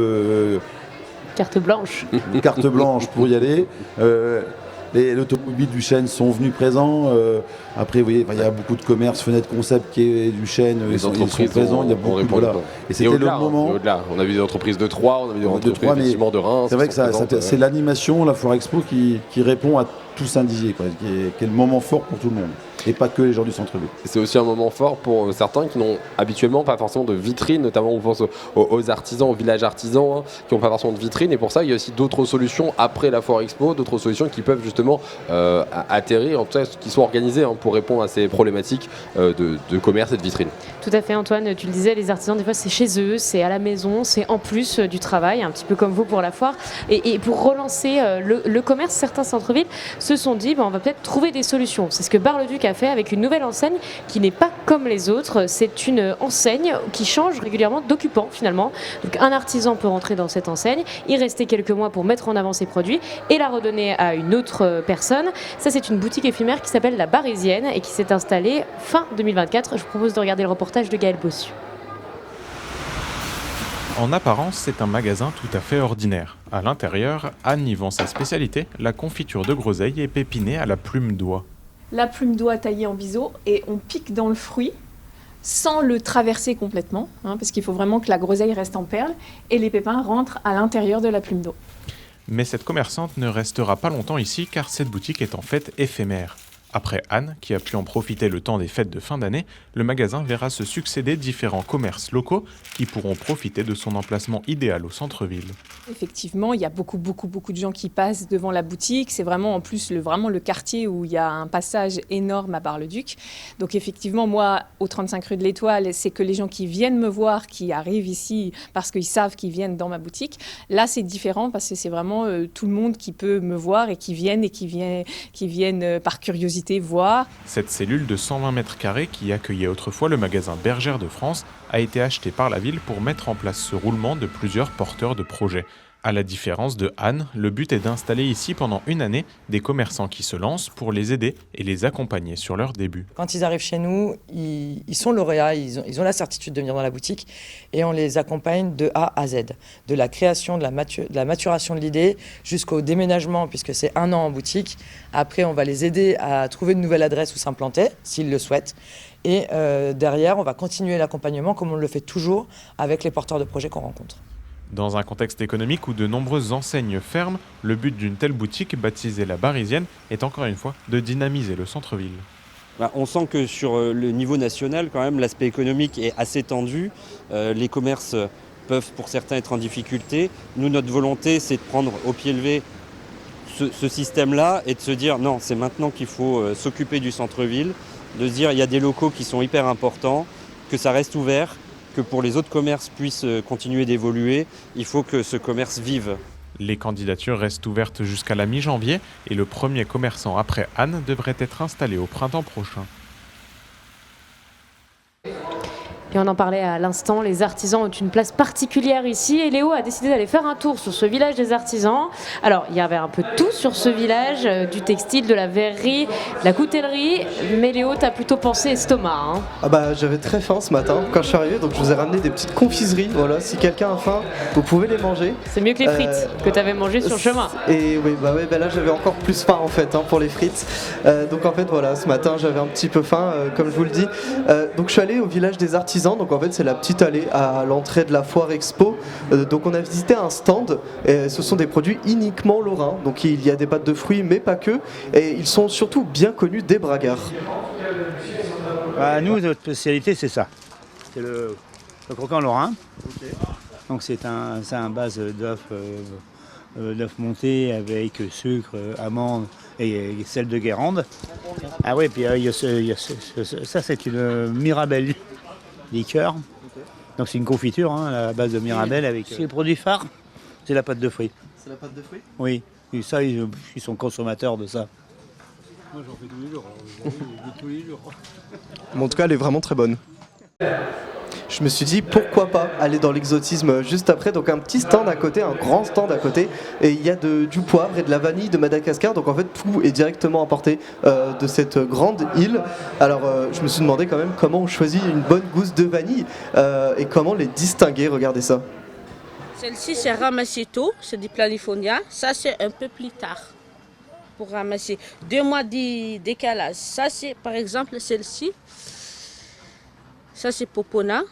blanche. Carte blanche pour y aller. l'automobile du chêne sont venus présents. Après, vous voyez, il y a beaucoup de commerces, Fenêtre Concept qui est du chêne, ils sont présents. Il y a beaucoup de Et c'était le moment. Au-delà, on a vu des entreprises de Troyes, on a vu des entreprises effectivement de Reims. C'est vrai que c'est l'animation, la Foire Expo qui répond à tout Saint-Dizier, qui est le moment fort pour tout le monde. Et pas que les gens du centre-ville. C'est aussi un moment fort pour certains qui n'ont habituellement pas forcément de vitrine, notamment on pense aux artisans, aux villages artisans, qui n'ont pas forcément de vitrine. Et pour ça, il y a aussi d'autres solutions après la Foire Expo, d'autres solutions qui peuvent justement atterrir, en tout cas qui sont organisées pour répondre à ces problématiques de commerce et de vitrine. Tout à fait, Antoine, tu le disais, les artisans, des fois c'est chez eux, c'est à la maison, c'est en plus du travail, un petit peu comme vous pour la foire. Et pour relancer le commerce, certains centres-villes se sont dit, on va peut-être trouver des solutions. C'est ce que Bar-le-Duc a fait avec une nouvelle enseigne qui n'est pas comme les autres. C'est une enseigne qui change régulièrement d'occupant finalement. Donc un artisan peut rentrer dans cette enseigne, y rester quelques mois pour mettre en avant ses produits et la redonner à une autre personne. Ça, c'est une boutique éphémère qui s'appelle La Barisienne et qui s'est installée fin 2024. Je vous propose de regarder le reportage de Gaël Bossu. En apparence, c'est un magasin tout à fait ordinaire. À l'intérieur, Anne y vend sa spécialité, la confiture de groseille épépinée à la plume d'oie. La plume d'oie taillée en biseau et on pique dans le fruit sans le traverser complètement, parce qu'il faut vraiment que la groseille reste en perles et les pépins rentrent à l'intérieur de la plume d'eau. Mais cette commerçante ne restera pas longtemps ici car cette boutique est en fait éphémère. Après Anne, qui a pu en profiter le temps des fêtes de fin d'année, le magasin verra se succéder différents commerces locaux qui pourront profiter de son emplacement idéal au centre-ville. Effectivement, il y a beaucoup de gens qui passent devant la boutique. C'est vraiment en plus vraiment le quartier où il y a un passage énorme à Bar-le-Duc. Donc effectivement, moi, au 35 rue de l'Étoile, c'est que les gens qui viennent me voir, qui arrivent ici parce qu'ils savent qu'ils viennent dans ma boutique. Là, c'est différent parce que c'est vraiment tout le monde qui peut me voir et qui viennent par curiosité voir. Cette cellule de 120 mètres carrés qui accueillait autrefois le magasin Bergère de France a été achetée par la ville pour mettre en place ce roulement de plusieurs porteurs de projets. À la différence de Anne, le but est d'installer ici pendant une année des commerçants qui se lancent pour les aider et les accompagner sur leur début. Quand ils arrivent chez nous, ils sont lauréats, ils ont la certitude de venir dans la boutique et on les accompagne de A à Z. De la création, de la maturation de l'idée jusqu'au déménagement puisque c'est 1 an en boutique. Après, on va les aider à trouver une nouvelle adresse où s'implanter s'ils le souhaitent. Et derrière, on va continuer l'accompagnement comme on le fait toujours avec les porteurs de projets qu'on rencontre. Dans un contexte économique où de nombreuses enseignes ferment, le but d'une telle boutique, baptisée La Barisienne, est encore une fois de dynamiser le centre-ville. On sent que sur le niveau national, quand même, l'aspect économique est assez tendu. Les commerces peuvent pour certains être en difficulté. Nous, notre volonté, c'est de prendre au pied levé ce système-là et de se dire non, c'est maintenant qu'il faut s'occuper du centre-ville, de se dire il y a des locaux qui sont hyper importants, que ça reste ouvert, que pour les autres commerces puissent continuer d'évoluer, il faut que ce commerce vive. Les candidatures restent ouvertes jusqu'à la mi-janvier et le premier commerçant après Anne devrait être installé au printemps prochain. Et on en parlait à l'instant, les artisans ont une place particulière ici et Léo a décidé d'aller faire un tour sur ce village des artisans. Alors il y avait un peu de tout sur ce village, du textile, de la verrerie, de la coutellerie, mais Léo t'as plutôt pensé estomac. J'avais très faim ce matin quand je suis arrivé, donc je vous ai ramené des petites confiseries, voilà, si quelqu'un a faim, vous pouvez les manger. C'est mieux que les frites que tu avais mangées sur le chemin. Et oui, là j'avais encore plus faim en fait pour les frites. Donc en fait voilà, ce matin j'avais un petit peu faim, comme je vous le dis. Donc je suis allé au village des artisans. Donc en fait c'est la petite allée à l'entrée de la Foire Expo. Donc on a visité un stand et ce sont des produits uniquement lorrains. Donc il y a des pâtes de fruits mais pas que. Et ils sont surtout bien connus des bragards. Nous notre spécialité c'est ça. C'est le croquant lorrain. Okay. Donc c'est un base d'œufs montés avec sucre, amandes et sel de Guérande. Ah oui, puis ça c'est une Mirabelle liqueur. Okay. Donc c'est une confiture à la base de Mirabelle avec. C'est le produit phare, c'est la pâte de fruits. C'est la pâte de fruits ? Oui, et ça ils sont consommateurs de ça. Moi j'en fais tous les jours, tous les jours. Mais en tout cas elle est vraiment très bonne. Je me suis dit pourquoi pas aller dans l'exotisme juste après, donc un petit stand à côté, un grand stand à côté, et il y a du poivre et de la vanille de Madagascar, donc en fait tout est directement importé de cette grande île. Alors je me suis demandé quand même comment on choisit une bonne gousse de vanille et comment les distinguer, regardez ça. Celle-ci c'est Ramacetto, c'est du Planifolia, ça c'est un peu plus tard. pour ramasser. 2 mois de décalage. Ça, c'est par exemple celle-ci. Ça, c'est Popona.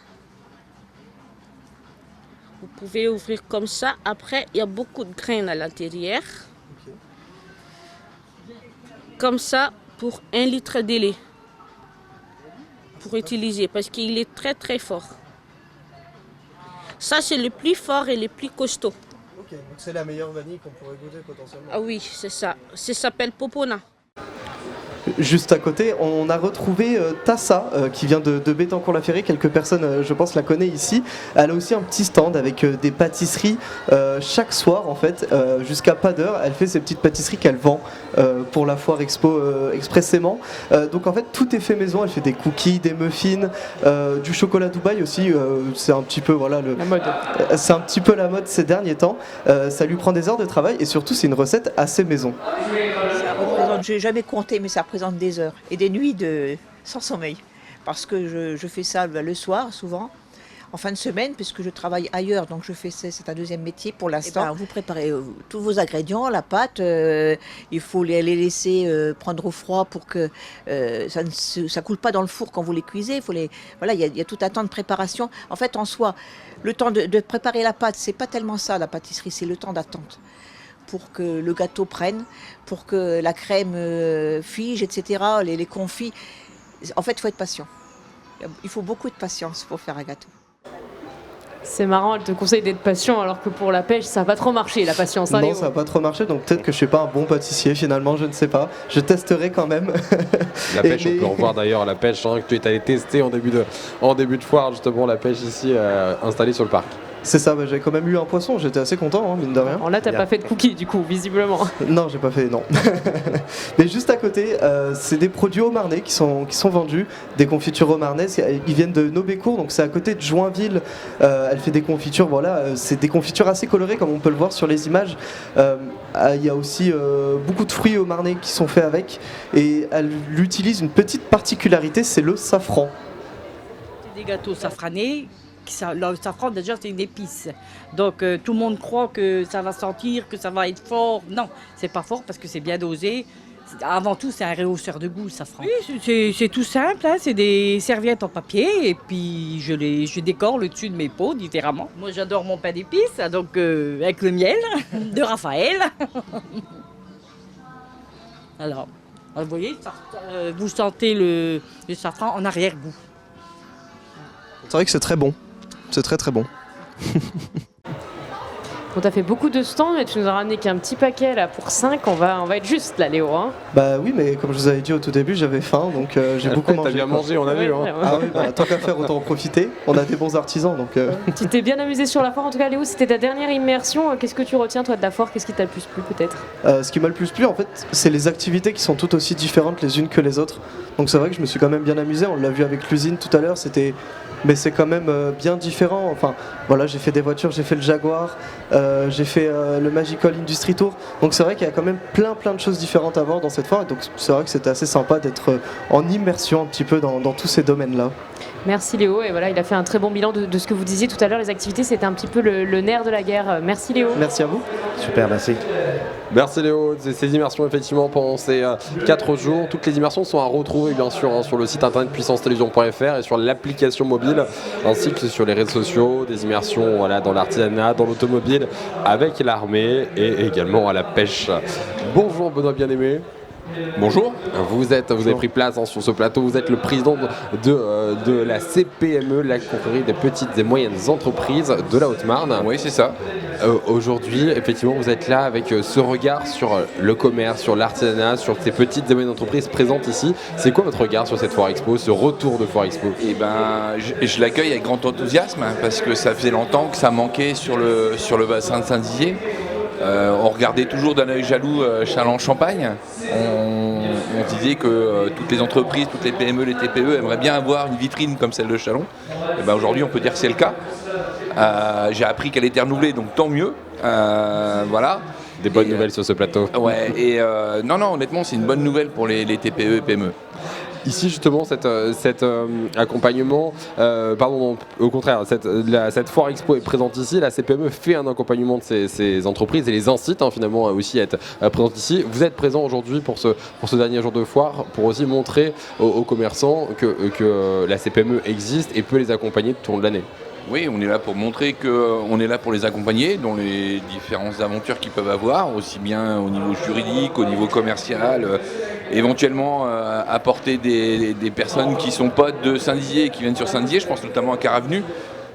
Vous pouvez ouvrir comme ça. Après, il y a beaucoup de graines à l'intérieur. Comme ça, pour 1 litre de lait. Pour utiliser, parce qu'il est très très fort. Ça, c'est le plus fort et le plus costaud. Ok, donc c'est la meilleure vanille qu'on pourrait goûter potentiellement. Ah oui, c'est ça. Ça s'appelle Popona. Juste à côté, on a retrouvé Tassa qui vient de Bettencourt-la-Ferrée. Quelques personnes, je pense, la connaissent ici. Elle a aussi un petit stand avec des pâtisseries chaque soir, en fait, jusqu'à pas d'heure. Elle fait ses petites pâtisseries qu'elle vend pour la foire expo expressément. Donc en fait, tout est fait maison. Elle fait des cookies, des muffins, du chocolat Dubaï aussi. C'est un petit peu la mode. C'est un petit peu la mode ces derniers temps. Ça lui prend des heures de travail et surtout, c'est une recette assez maison. Je n'ai jamais compté, mais ça représente des heures et des nuits sans sommeil. Parce que je fais ça le soir, souvent, en fin de semaine, puisque je travaille ailleurs, donc c'est un deuxième métier pour l'instant. Vous préparez tous vos ingrédients, la pâte, il faut les laisser prendre au froid pour que ça ne coule pas dans le four quand vous les cuisez. Il y a tout un temps de préparation. En fait, en soi, le temps de préparer la pâte, c'est pas tellement ça, la pâtisserie, c'est le temps d'attente. Pour que le gâteau prenne, pour que la crème fige, etc., les confits. En fait, il faut être patient. Il faut beaucoup de patience pour faire un gâteau. C'est marrant, elle te conseille d'être patient alors que pour la pêche, ça n'a pas trop marché, la patience. Non, ça n'a pas trop marché, donc peut-être que je ne suis pas un bon pâtissier finalement, je ne sais pas. Je testerai quand même. La pêche, on peut en voir d'ailleurs à la pêche, que tu es allé tester en début de foire, justement, la pêche ici installée sur le parc. C'est ça, j'avais quand même eu un poisson, j'étais assez content, mine de rien. Alors là, t'as pas fait de cookies du coup, visiblement. Non, j'ai pas fait, non. Mais juste à côté, c'est des produits haut-marnais qui sont vendus, des confitures haut-marnaises. Ils viennent de Nobécourt, donc c'est à côté de Joinville. Elle fait des confitures, c'est des confitures assez colorées comme on peut le voir sur les images. Il y a aussi beaucoup de fruits haut-marnais qui sont faits avec. Et elle utilise une petite particularité, c'est le safran. C'est des gâteaux safranés. Le safran, déjà, c'est une épice. Donc, tout le monde croit que ça va sentir, que ça va être fort. Non, c'est pas fort parce que c'est bien dosé. Avant tout, c'est un rehausseur de goût, le safran. Oui, c'est tout simple. C'est des serviettes en papier et puis je décore le dessus de mes pots différemment. Moi, j'adore mon pain d'épices, donc avec le miel de Raphaël. Alors, vous voyez, vous sentez le safran en arrière-goût. C'est vrai que c'est très bon. C'est très très bon. On t'a fait beaucoup de stands, mais tu nous as ramené qu'un petit paquet là pour 5. On va être juste là, Léo. Hein. Bah oui, mais comme je vous avais dit au tout début, j'avais faim, donc j'ai beaucoup mangé. T'as bien mangé, on a vu. Hein. Ah oui, tant qu'à faire, autant en profiter. On a des bons artisans, donc. Tu t'es bien amusé sur la foire, en tout cas, Léo. C'était ta dernière immersion. Qu'est-ce que tu retiens toi de la foire? Qu'est-ce qui t'a le plus plu, peut-être? Ce qui m'a le plus plu, en fait, c'est les activités qui sont toutes aussi différentes les unes que les autres. Donc c'est vrai que je me suis quand même bien amusé. On l'a vu avec l'usine tout à l'heure. Mais c'est quand même bien différent. Enfin, voilà, j'ai fait des voitures, j'ai fait le Jaguar, j'ai fait le Magical Industry Tour. Donc c'est vrai qu'il y a quand même plein de choses différentes à voir dans cette foire. Et donc c'est vrai que c'était assez sympa d'être en immersion un petit peu dans tous ces domaines-là. Merci Léo, et voilà, il a fait un très bon bilan de ce que vous disiez tout à l'heure. Les activités, c'était un petit peu le nerf de la guerre. Merci Léo. Merci à vous. Super, merci. Merci Léo, ces immersions effectivement pendant ces 4 jours. Toutes les immersions sont à retrouver bien sûr sur le site internet puissancetélévision.fr et sur l'application mobile, ainsi que sur les réseaux sociaux, des immersions dans l'artisanat, dans l'automobile, avec l'armée et également à la pêche. Bonjour Benoît Bien-Aimé. Bonjour. Vous avez pris place sur ce plateau, vous êtes le président de la CPME, la confrérie des petites et moyennes entreprises de la Haute-Marne. Oui, c'est ça. Aujourd'hui, effectivement, vous êtes là avec ce regard sur le commerce, sur l'artisanat, sur ces petites et moyennes entreprises présentes ici. C'est quoi votre regard sur cette Foire Expo, ce retour de Foire Expo? Je l'accueille avec grand enthousiasme parce que ça faisait longtemps que ça manquait sur le bassin de Saint-Dizier. On regardait toujours d'un œil jaloux Châlons-Champagne. On disait que toutes les entreprises, toutes les PME, les TPE aimeraient bien avoir une vitrine comme celle de Châlons. Et aujourd'hui, on peut dire que c'est le cas. J'ai appris qu'elle était renouvelée, donc tant mieux. Voilà. Des bonnes nouvelles sur ce plateau. Ouais. Et non, honnêtement, c'est une bonne nouvelle pour les TPE et PME. Ici justement cet accompagnement, au contraire, cette foire expo est présente ici, la CPME fait un accompagnement de ces entreprises et les incite finalement aussi à être présente ici. Vous êtes présent aujourd'hui pour ce dernier jour de foire pour aussi montrer aux commerçants que la CPME existe et peut les accompagner tout au long de l'année. Oui, on est là pour montrer qu'on est là pour les accompagner dans les différentes aventures qu'ils peuvent avoir, aussi bien au niveau juridique, au niveau commercial, éventuellement apporter des personnes qui sont potes de Saint-Dizier et qui viennent sur Saint-Dizier, je pense notamment à Caravenu,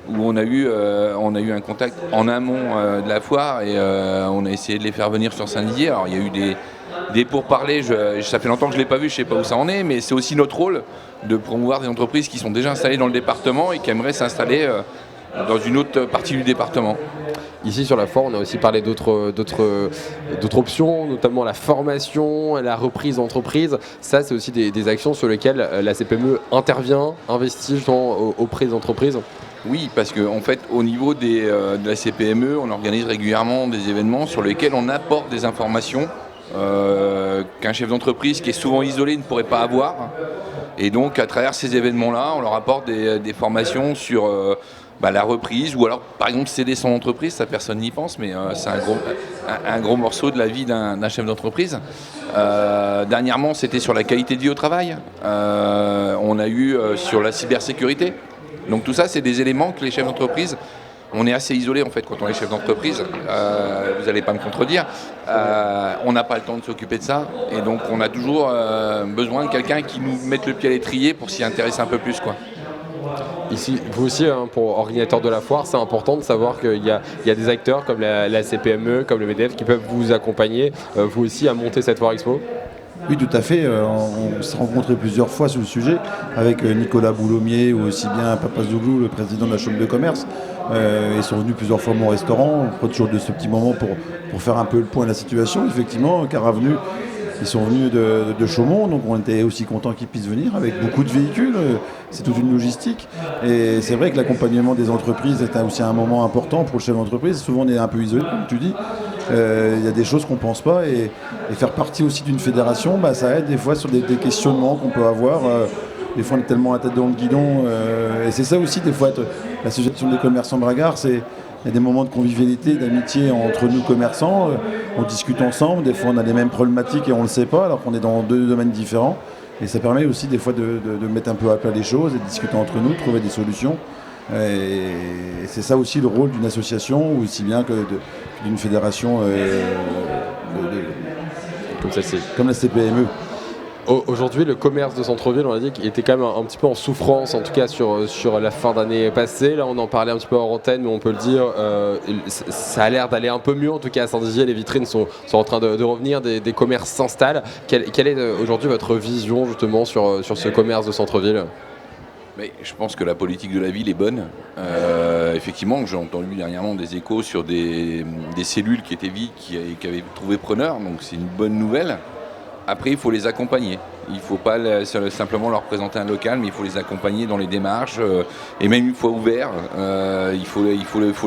où on a eu un contact en amont de la foire et on a essayé de les faire venir sur Saint-Dizier. Alors il y a eu des pourparlers, ça fait longtemps que je ne l'ai pas vu, je ne sais pas où ça en est, mais c'est aussi notre rôle de promouvoir des entreprises qui sont déjà installées dans le département et qui aimeraient s'installer dans une autre partie du département. Ici sur la foire, on a aussi parlé d'autres options, notamment la formation, la reprise d'entreprise. Ça, c'est aussi des actions sur lesquelles la CPME intervient, investit auprès des entreprises. Oui, parce qu'en fait, au niveau de la CPME, on organise régulièrement des événements sur lesquels on apporte des informations qu'un chef d'entreprise qui est souvent isolé ne pourrait pas avoir. Et donc, à travers ces événements-là, on leur apporte des formations sur la reprise, ou alors, par exemple, céder son entreprise, ça personne n'y pense, mais c'est un gros morceau de la vie d'un chef d'entreprise. Dernièrement, c'était sur la qualité de vie au travail. On a eu sur la cybersécurité. Donc tout ça, c'est des éléments que les chefs d'entreprise, on est assez isolés en fait quand on est chef d'entreprise, vous n'allez pas me contredire, on n'a pas le temps de s'occuper de ça et donc on a toujours besoin de quelqu'un qui nous mette le pied à l'étrier pour s'y intéresser un peu plus, quoi. Ici, vous aussi, pour organisateur de la foire, c'est important de savoir qu'il y a des acteurs comme la CPME, comme le MEDEF qui peuvent vous accompagner, vous aussi, à monter cette foire expo. Oui, tout à fait. On s'est rencontrés plusieurs fois sur le sujet avec Nicolas Boulomier ou aussi bien Papazouglou, le président de la Chambre de commerce. Ils sont venus plusieurs fois à mon restaurant. On prend toujours de ce petit moment pour faire un peu le point de la situation. Effectivement, Caravenu, ils sont venus de Chaumont, donc on était aussi contents qu'ils puissent venir avec beaucoup de véhicules. C'est toute une logistique. Et c'est vrai que l'accompagnement des entreprises est aussi un moment important pour le chef d'entreprise. Souvent, on est un peu isolé, comme tu dis. Il y a des choses qu'on ne pense pas et faire partie aussi d'une fédération, ça aide des fois sur des questionnements qu'on peut avoir. Des fois on est tellement la tête dans le guidon et c'est ça aussi des fois l'association des commerçants Bragard, il y a des moments de convivialité, d'amitié entre nous commerçants, on discute ensemble, des fois on a les mêmes problématiques et on ne le sait pas alors qu'on est dans deux domaines différents et ça permet aussi des fois de mettre un peu à plat les choses et de discuter entre nous, de trouver des solutions. Et c'est ça aussi le rôle d'une association, aussi bien que d'une fédération comme la CPME. Aujourd'hui, le commerce de centre-ville, on a dit qu'il était quand même un petit peu en souffrance, en tout cas sur la fin d'année passée. Là, on en parlait un petit peu en antenne, mais on peut le dire, ça a l'air d'aller un peu mieux. En tout cas, à Saint-Dizier, les vitrines sont en train de revenir, des commerces s'installent. Quelle est aujourd'hui votre vision justement sur ce commerce de centre-ville ? Mais je pense que la politique de la ville est bonne. Effectivement, j'ai entendu dernièrement des échos sur des cellules qui étaient vides, qui avaient trouvé preneur, donc c'est une bonne nouvelle. Après, il faut les accompagner. Il ne faut pas simplement leur présenter un local, mais il faut les accompagner dans les démarches. Et même une fois ouverts, il faut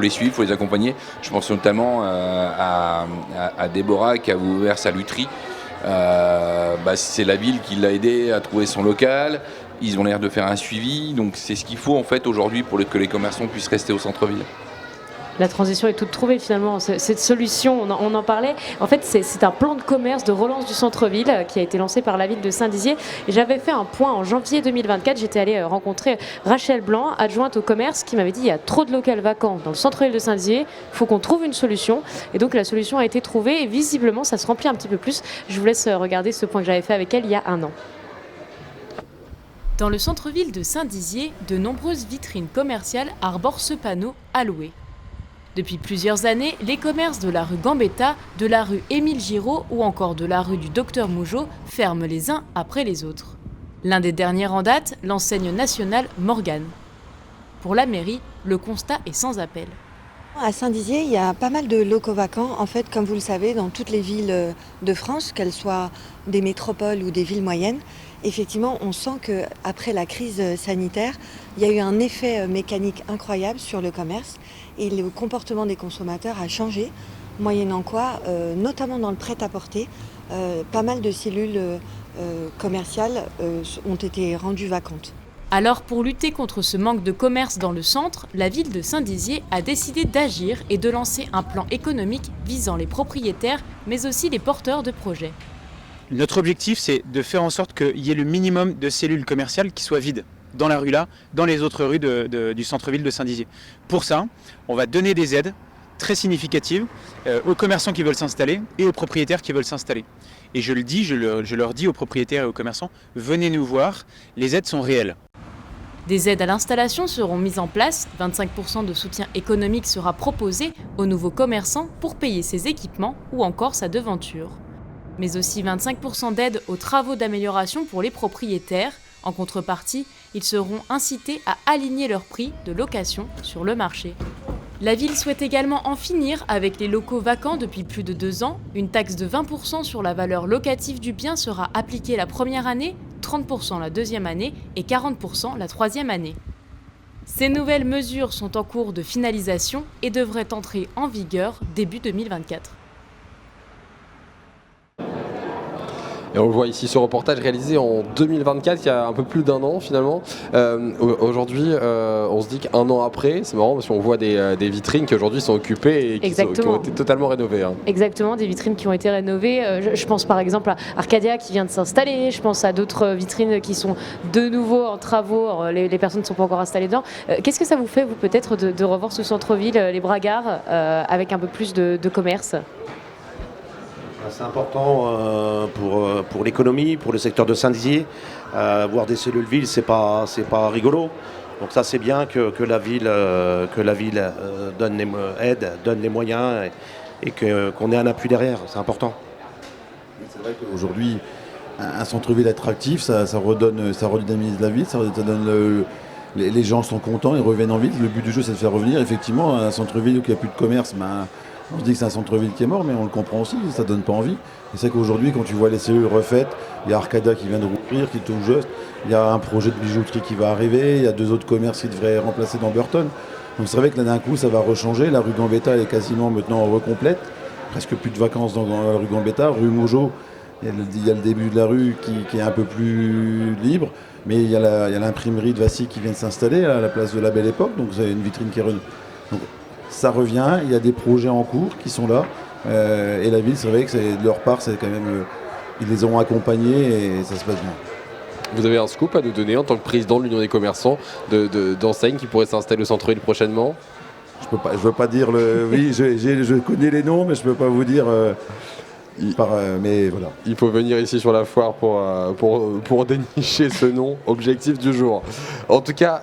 les suivre, il faut les accompagner. Je pense notamment à Déborah qui a ouvert sa lutherie. C'est la ville qui l'a aidé à trouver son local. Ils ont l'air de faire un suivi, donc c'est ce qu'il faut en fait aujourd'hui pour que les commerçants puissent rester au centre-ville. La transition est toute trouvée finalement, cette solution, on en parlait. En fait, c'est un plan de commerce de relance du centre-ville qui a été lancé par la ville de Saint-Dizier. Et j'avais fait un point en janvier 2024, j'étais allée rencontrer Rachel Blanc, adjointe au commerce, qui m'avait dit il y a trop de locaux vacants dans le centre-ville de Saint-Dizier, il faut qu'on trouve une solution. Et donc la solution a été trouvée et visiblement ça se remplit un petit peu plus. Je vous laisse regarder ce point que j'avais fait avec elle il y a un an. Dans le centre-ville de Saint-Dizier, de nombreuses vitrines commerciales arborent ce panneau « À louer ». Depuis plusieurs années, les commerces de la rue Gambetta, de la rue Émile Giraud ou encore de la rue du Docteur Mougeot ferment les uns après les autres. L'un des derniers en date, l'enseigne nationale Morgane. Pour la mairie, le constat est sans appel. À Saint-Dizier, il y a pas mal de locaux vacants. En fait, comme vous le savez, dans toutes les villes de France, qu'elles soient des métropoles ou des villes moyennes, effectivement, on sent qu'après la crise sanitaire, il y a eu un effet mécanique incroyable sur le commerce et le comportement des consommateurs a changé, moyennant quoi, notamment dans le prêt-à-porter, pas mal de cellules commerciales ont été rendues vacantes. Alors pour lutter contre ce manque de commerce dans le centre, la ville de Saint-Dizier a décidé d'agir et de lancer un plan économique visant les propriétaires mais aussi les porteurs de projets. Notre objectif, c'est de faire en sorte qu'il y ait le minimum de cellules commerciales qui soient vides dans la rue là, dans les autres rues du centre-ville de Saint-Dizier. Pour ça, on va donner des aides très significatives aux commerçants qui veulent s'installer et aux propriétaires qui veulent s'installer. Et je le dis, je leur dis aux propriétaires et aux commerçants, venez nous voir, les aides sont réelles. Des aides à l'installation seront mises en place, 25% de soutien économique sera proposé aux nouveaux commerçants pour payer ses équipements ou encore sa devanture. Mais aussi 25% d'aide aux travaux d'amélioration pour les propriétaires. En contrepartie, ils seront incités à aligner leurs prix de location sur le marché. La ville souhaite également en finir avec les locaux vacants depuis plus de 2 ans. Une taxe de 20% sur la valeur locative du bien sera appliquée la première année, 30% la deuxième année et 40% la troisième année. Ces nouvelles mesures sont en cours de finalisation et devraient entrer en vigueur début 2024. Et on le voit ici, ce reportage réalisé en 2024, il y a un peu plus d'1 an finalement. Aujourd'hui, on se dit qu'1 an après, c'est marrant parce qu'on voit des vitrines qui aujourd'hui sont occupées et qui ont été totalement rénovées. Hein. Exactement, des vitrines qui ont été rénovées. Je pense par exemple à Arcadia qui vient de s'installer, je pense à d'autres vitrines qui sont de nouveau en travaux, les personnes ne sont pas encore installées dedans. Qu'est-ce que ça vous fait, vous, peut-être, de revoir ce centre-ville, les Bragards, avec un peu plus de commerce ? C'est important pour l'économie, pour le secteur de Saint-Dizier. Voir des cellules villes, c'est pas rigolo. Donc ça, c'est bien que la ville donne les moyens et qu'on ait un appui derrière. C'est important. C'est vrai qu'aujourd'hui, un centre-ville attractif, ça redynamise la ville, ça donne les gens sont contents, ils reviennent en ville. Le but du jeu, c'est de faire revenir. Effectivement, un centre-ville où il n'y a plus de commerce, on se dit que c'est un centre-ville qui est mort, mais on le comprend aussi, ça donne pas envie. Et c'est qu'aujourd'hui, quand tu vois les cellules refaites, il y a Arcada qui vient de rouvrir, qui est tout juste, il y a un projet de bijouterie qui va arriver, il y a 2 autres commerces qui devraient remplacer dans Burton. Donc c'est vrai que là d'un coup, ça va rechanger. La rue Gambetta, elle est quasiment maintenant recomplète. Presque plus de vacances dans la rue Gambetta. Rue Mougeot, il y a le début de la rue qui est un peu plus libre. Mais il y a l'imprimerie de Vassy qui vient de s'installer à la place de la Belle Époque. Donc c'est une vitrine qui revient. Donc, ça revient, il y a des projets en cours qui sont là. Et la ville, c'est vrai que de leur part, c'est quand même. Ils les ont accompagnés et ça se passe bien. Vous avez un scoop à nous donner en tant que président de l'Union des commerçants d'enseignes qui pourraient s'installer au centre-ville prochainement ? Je ne veux pas dire oui, je connais les noms, mais je ne peux pas vous dire. Mais voilà. Il faut venir ici sur la foire pour dénicher ce nom, objectif du jour. En tout cas,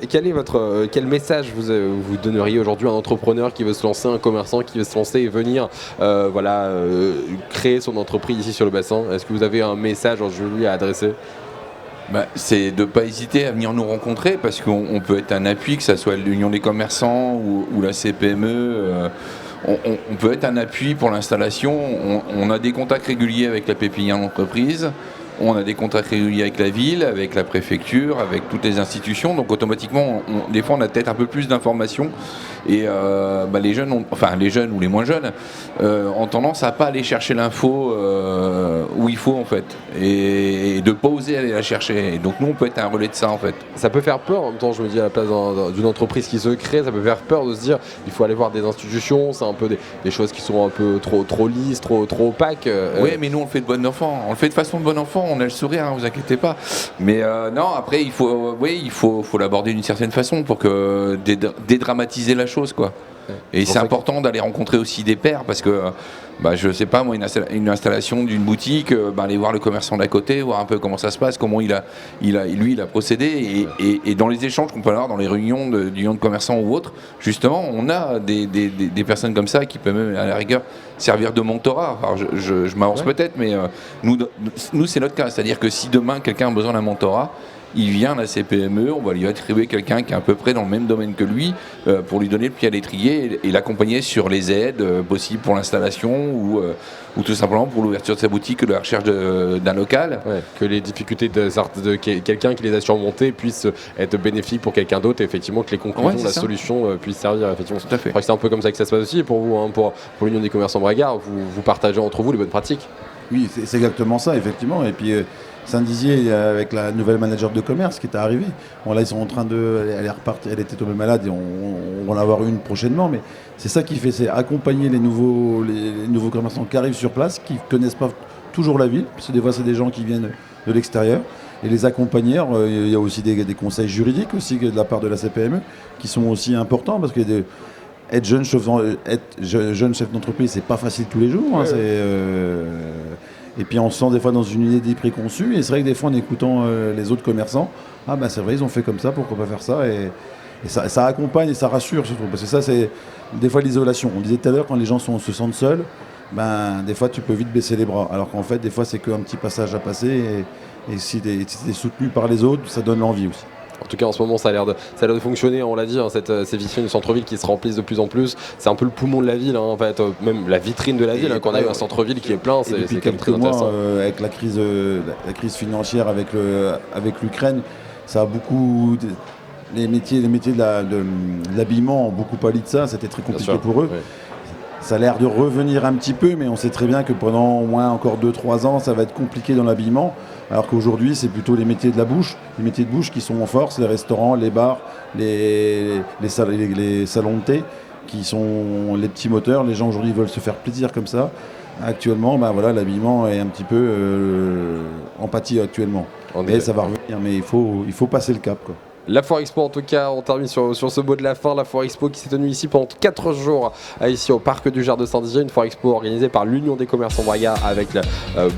quel message vous donneriez aujourd'hui à un entrepreneur qui veut se lancer, un commerçant qui veut se lancer et venir créer son entreprise ici sur le bassin ? Est-ce que vous avez un message aujourd'hui à adresser ? C'est de ne pas hésiter à venir nous rencontrer parce qu'on peut être un appui, que ce soit l'Union des commerçants ou la CPME. On peut être un appui pour l'installation. On a des contacts réguliers avec la pépinière d'entreprise, on a des contacts réguliers avec la ville, avec la préfecture, avec toutes les institutions. Donc automatiquement, des fois, on a peut-être un peu plus d'informations. Et les jeunes, les jeunes ou les moins jeunes, ont tendance à pas aller chercher l'info où il faut en fait, et de pas oser aller la chercher. Et donc nous, on peut être un relais de ça en fait. Ça peut faire peur. En même temps, je me dis à la place d'une entreprise qui se crée, ça peut faire peur de se dire il faut aller voir des institutions. C'est un peu des choses qui sont un peu trop lisses, trop opaques. Oui, mais nous on le fait de bon enfant. On le fait de façon de bon enfant. On a le sourire, hein, vous inquiétez pas. Mais non, après il faut l'aborder d'une certaine façon pour que dédramatiser la chose, quoi. Et c'est important d'aller rencontrer aussi des pairs parce que je sais pas moi, une installation d'une boutique, aller voir le commerçant d'à côté, voir un peu comment ça se passe, comment il a procédé, et dans les échanges qu'on peut avoir dans les réunions d'union de commerçants ou autres, justement on a des personnes comme ça qui peuvent même à la rigueur servir de mentorat. Alors je m'avance peut-être, mais nous c'est notre cas, c'est-à-dire que si demain quelqu'un a besoin d'un mentorat, il vient à la CPME, on va lui attribuer quelqu'un qui est à peu près dans le même domaine que lui pour lui donner le pied à l'étrier et l'accompagner sur les aides possibles pour l'installation ou tout simplement pour l'ouverture de sa boutique ou de la recherche d'un local. Ouais, que les difficultés de quelqu'un qui les a surmontées puissent être bénéfiques pour quelqu'un d'autre et effectivement que les conclusions, la solution puisse servir effectivement. Tout à fait. Je crois que c'est un peu comme ça que ça se passe aussi pour vous, hein, pour l'Union des commerçants Bragards, vous partagez entre vous les bonnes pratiques. Oui, c'est exactement ça, effectivement. Et puis Saint-Dizier, avec la nouvelle manager de commerce qui est arrivée, bon, là ils sont en train de... Elle est repartie, elle était tombée malade et on va en avoir une prochainement. Mais c'est ça qui fait, c'est accompagner les nouveaux commerçants qui arrivent sur place, qui ne connaissent pas toujours la ville, parce que des fois c'est des gens qui viennent de l'extérieur. Et les accompagner, il y a aussi des conseils juridiques aussi de la part de la CPME qui sont aussi importants, parce que être jeune chef d'entreprise, c'est pas facile tous les jours. Hein, et puis on se sent des fois dans une idée préconçue. Et c'est vrai que des fois en écoutant les autres commerçants, c'est vrai, ils ont fait comme ça, pourquoi pas faire ça, et ça accompagne et ça rassure, je trouve. Parce que ça, c'est des fois l'isolation. On disait tout à l'heure, quand les gens se sentent seuls, des fois tu peux vite baisser les bras. Alors qu'en fait, des fois, c'est qu'un petit passage à passer. Et si tu es soutenu par les autres, ça donne l'envie aussi. En tout cas, en ce moment, ça a l'air de fonctionner. On l'a dit, hein, ces vitrines du centre-ville qui se remplissent de plus en plus. C'est un peu le poumon de la ville, hein, en fait. Même la vitrine de la ville, quand on a eu un centre-ville qui est plein, c'est quand même très intéressant. Avec la crise financière, avec l'Ukraine, ça a beaucoup... Les métiers de l'habillement ont beaucoup pâli de ça. C'était très compliqué pour eux. Oui. Ça a l'air de revenir un petit peu, mais on sait très bien que pendant au moins encore 2-3 ans, ça va être compliqué dans l'habillement. Alors qu'aujourd'hui, c'est plutôt les métiers de la bouche, les métiers de bouche qui sont en force, les restaurants, les bars, les salons de thé, qui sont les petits moteurs. Les gens aujourd'hui veulent se faire plaisir comme ça. Actuellement, l'habillement est un petit peu en pâtit actuellement. Mais ça va revenir, mais il faut passer le cap, quoi. La Foire Expo, en tout cas, on termine sur ce mot de la fin. La Foire Expo qui s'est tenue ici pendant 4 jours, ici au Parc du Jardin de Saint-Dizier. Une Foire Expo organisée par l'Union des commerçants Braga avec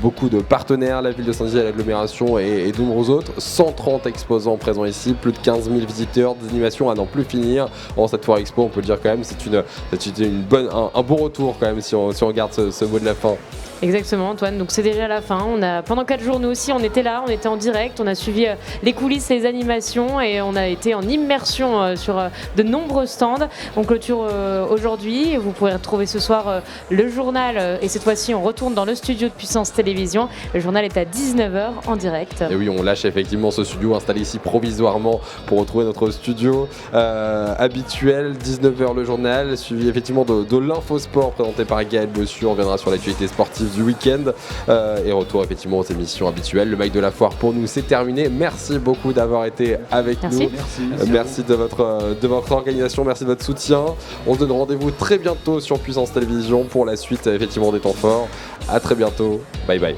beaucoup de partenaires, la ville de Saint-Dizier, l'agglomération et de nombreux autres. 130 exposants présents ici, plus de 15 000 visiteurs, des animations à n'en plus finir. Bon, cette Foire Expo, on peut le dire quand même, c'est un bon retour quand même si on regarde ce mot de la fin. Exactement, Antoine, donc c'est déjà la fin. Pendant 4 jours, nous aussi, on était là, on était en direct, on a suivi les coulisses, les animations et on a été en immersion sur de nombreux stands. On clôture aujourd'hui, vous pourrez retrouver ce soir le journal et cette fois-ci on retourne dans le studio de Puissance Télévision. Le journal est à 19h en direct. Et oui, on lâche effectivement ce studio installé ici provisoirement pour retrouver notre studio habituel. 19h le journal, suivi effectivement de l'infosport présenté par Gaël Bossu. On reviendra sur l'actualité sportive du week-end et retour effectivement aux émissions habituelles. Le Mag de la Foire pour nous c'est terminé. Merci beaucoup d'avoir été avec nous. Merci de votre organisation, merci de votre soutien. On se donne rendez-vous très bientôt sur Puissance Télévision pour la suite effectivement des temps forts. À très bientôt. Bye bye.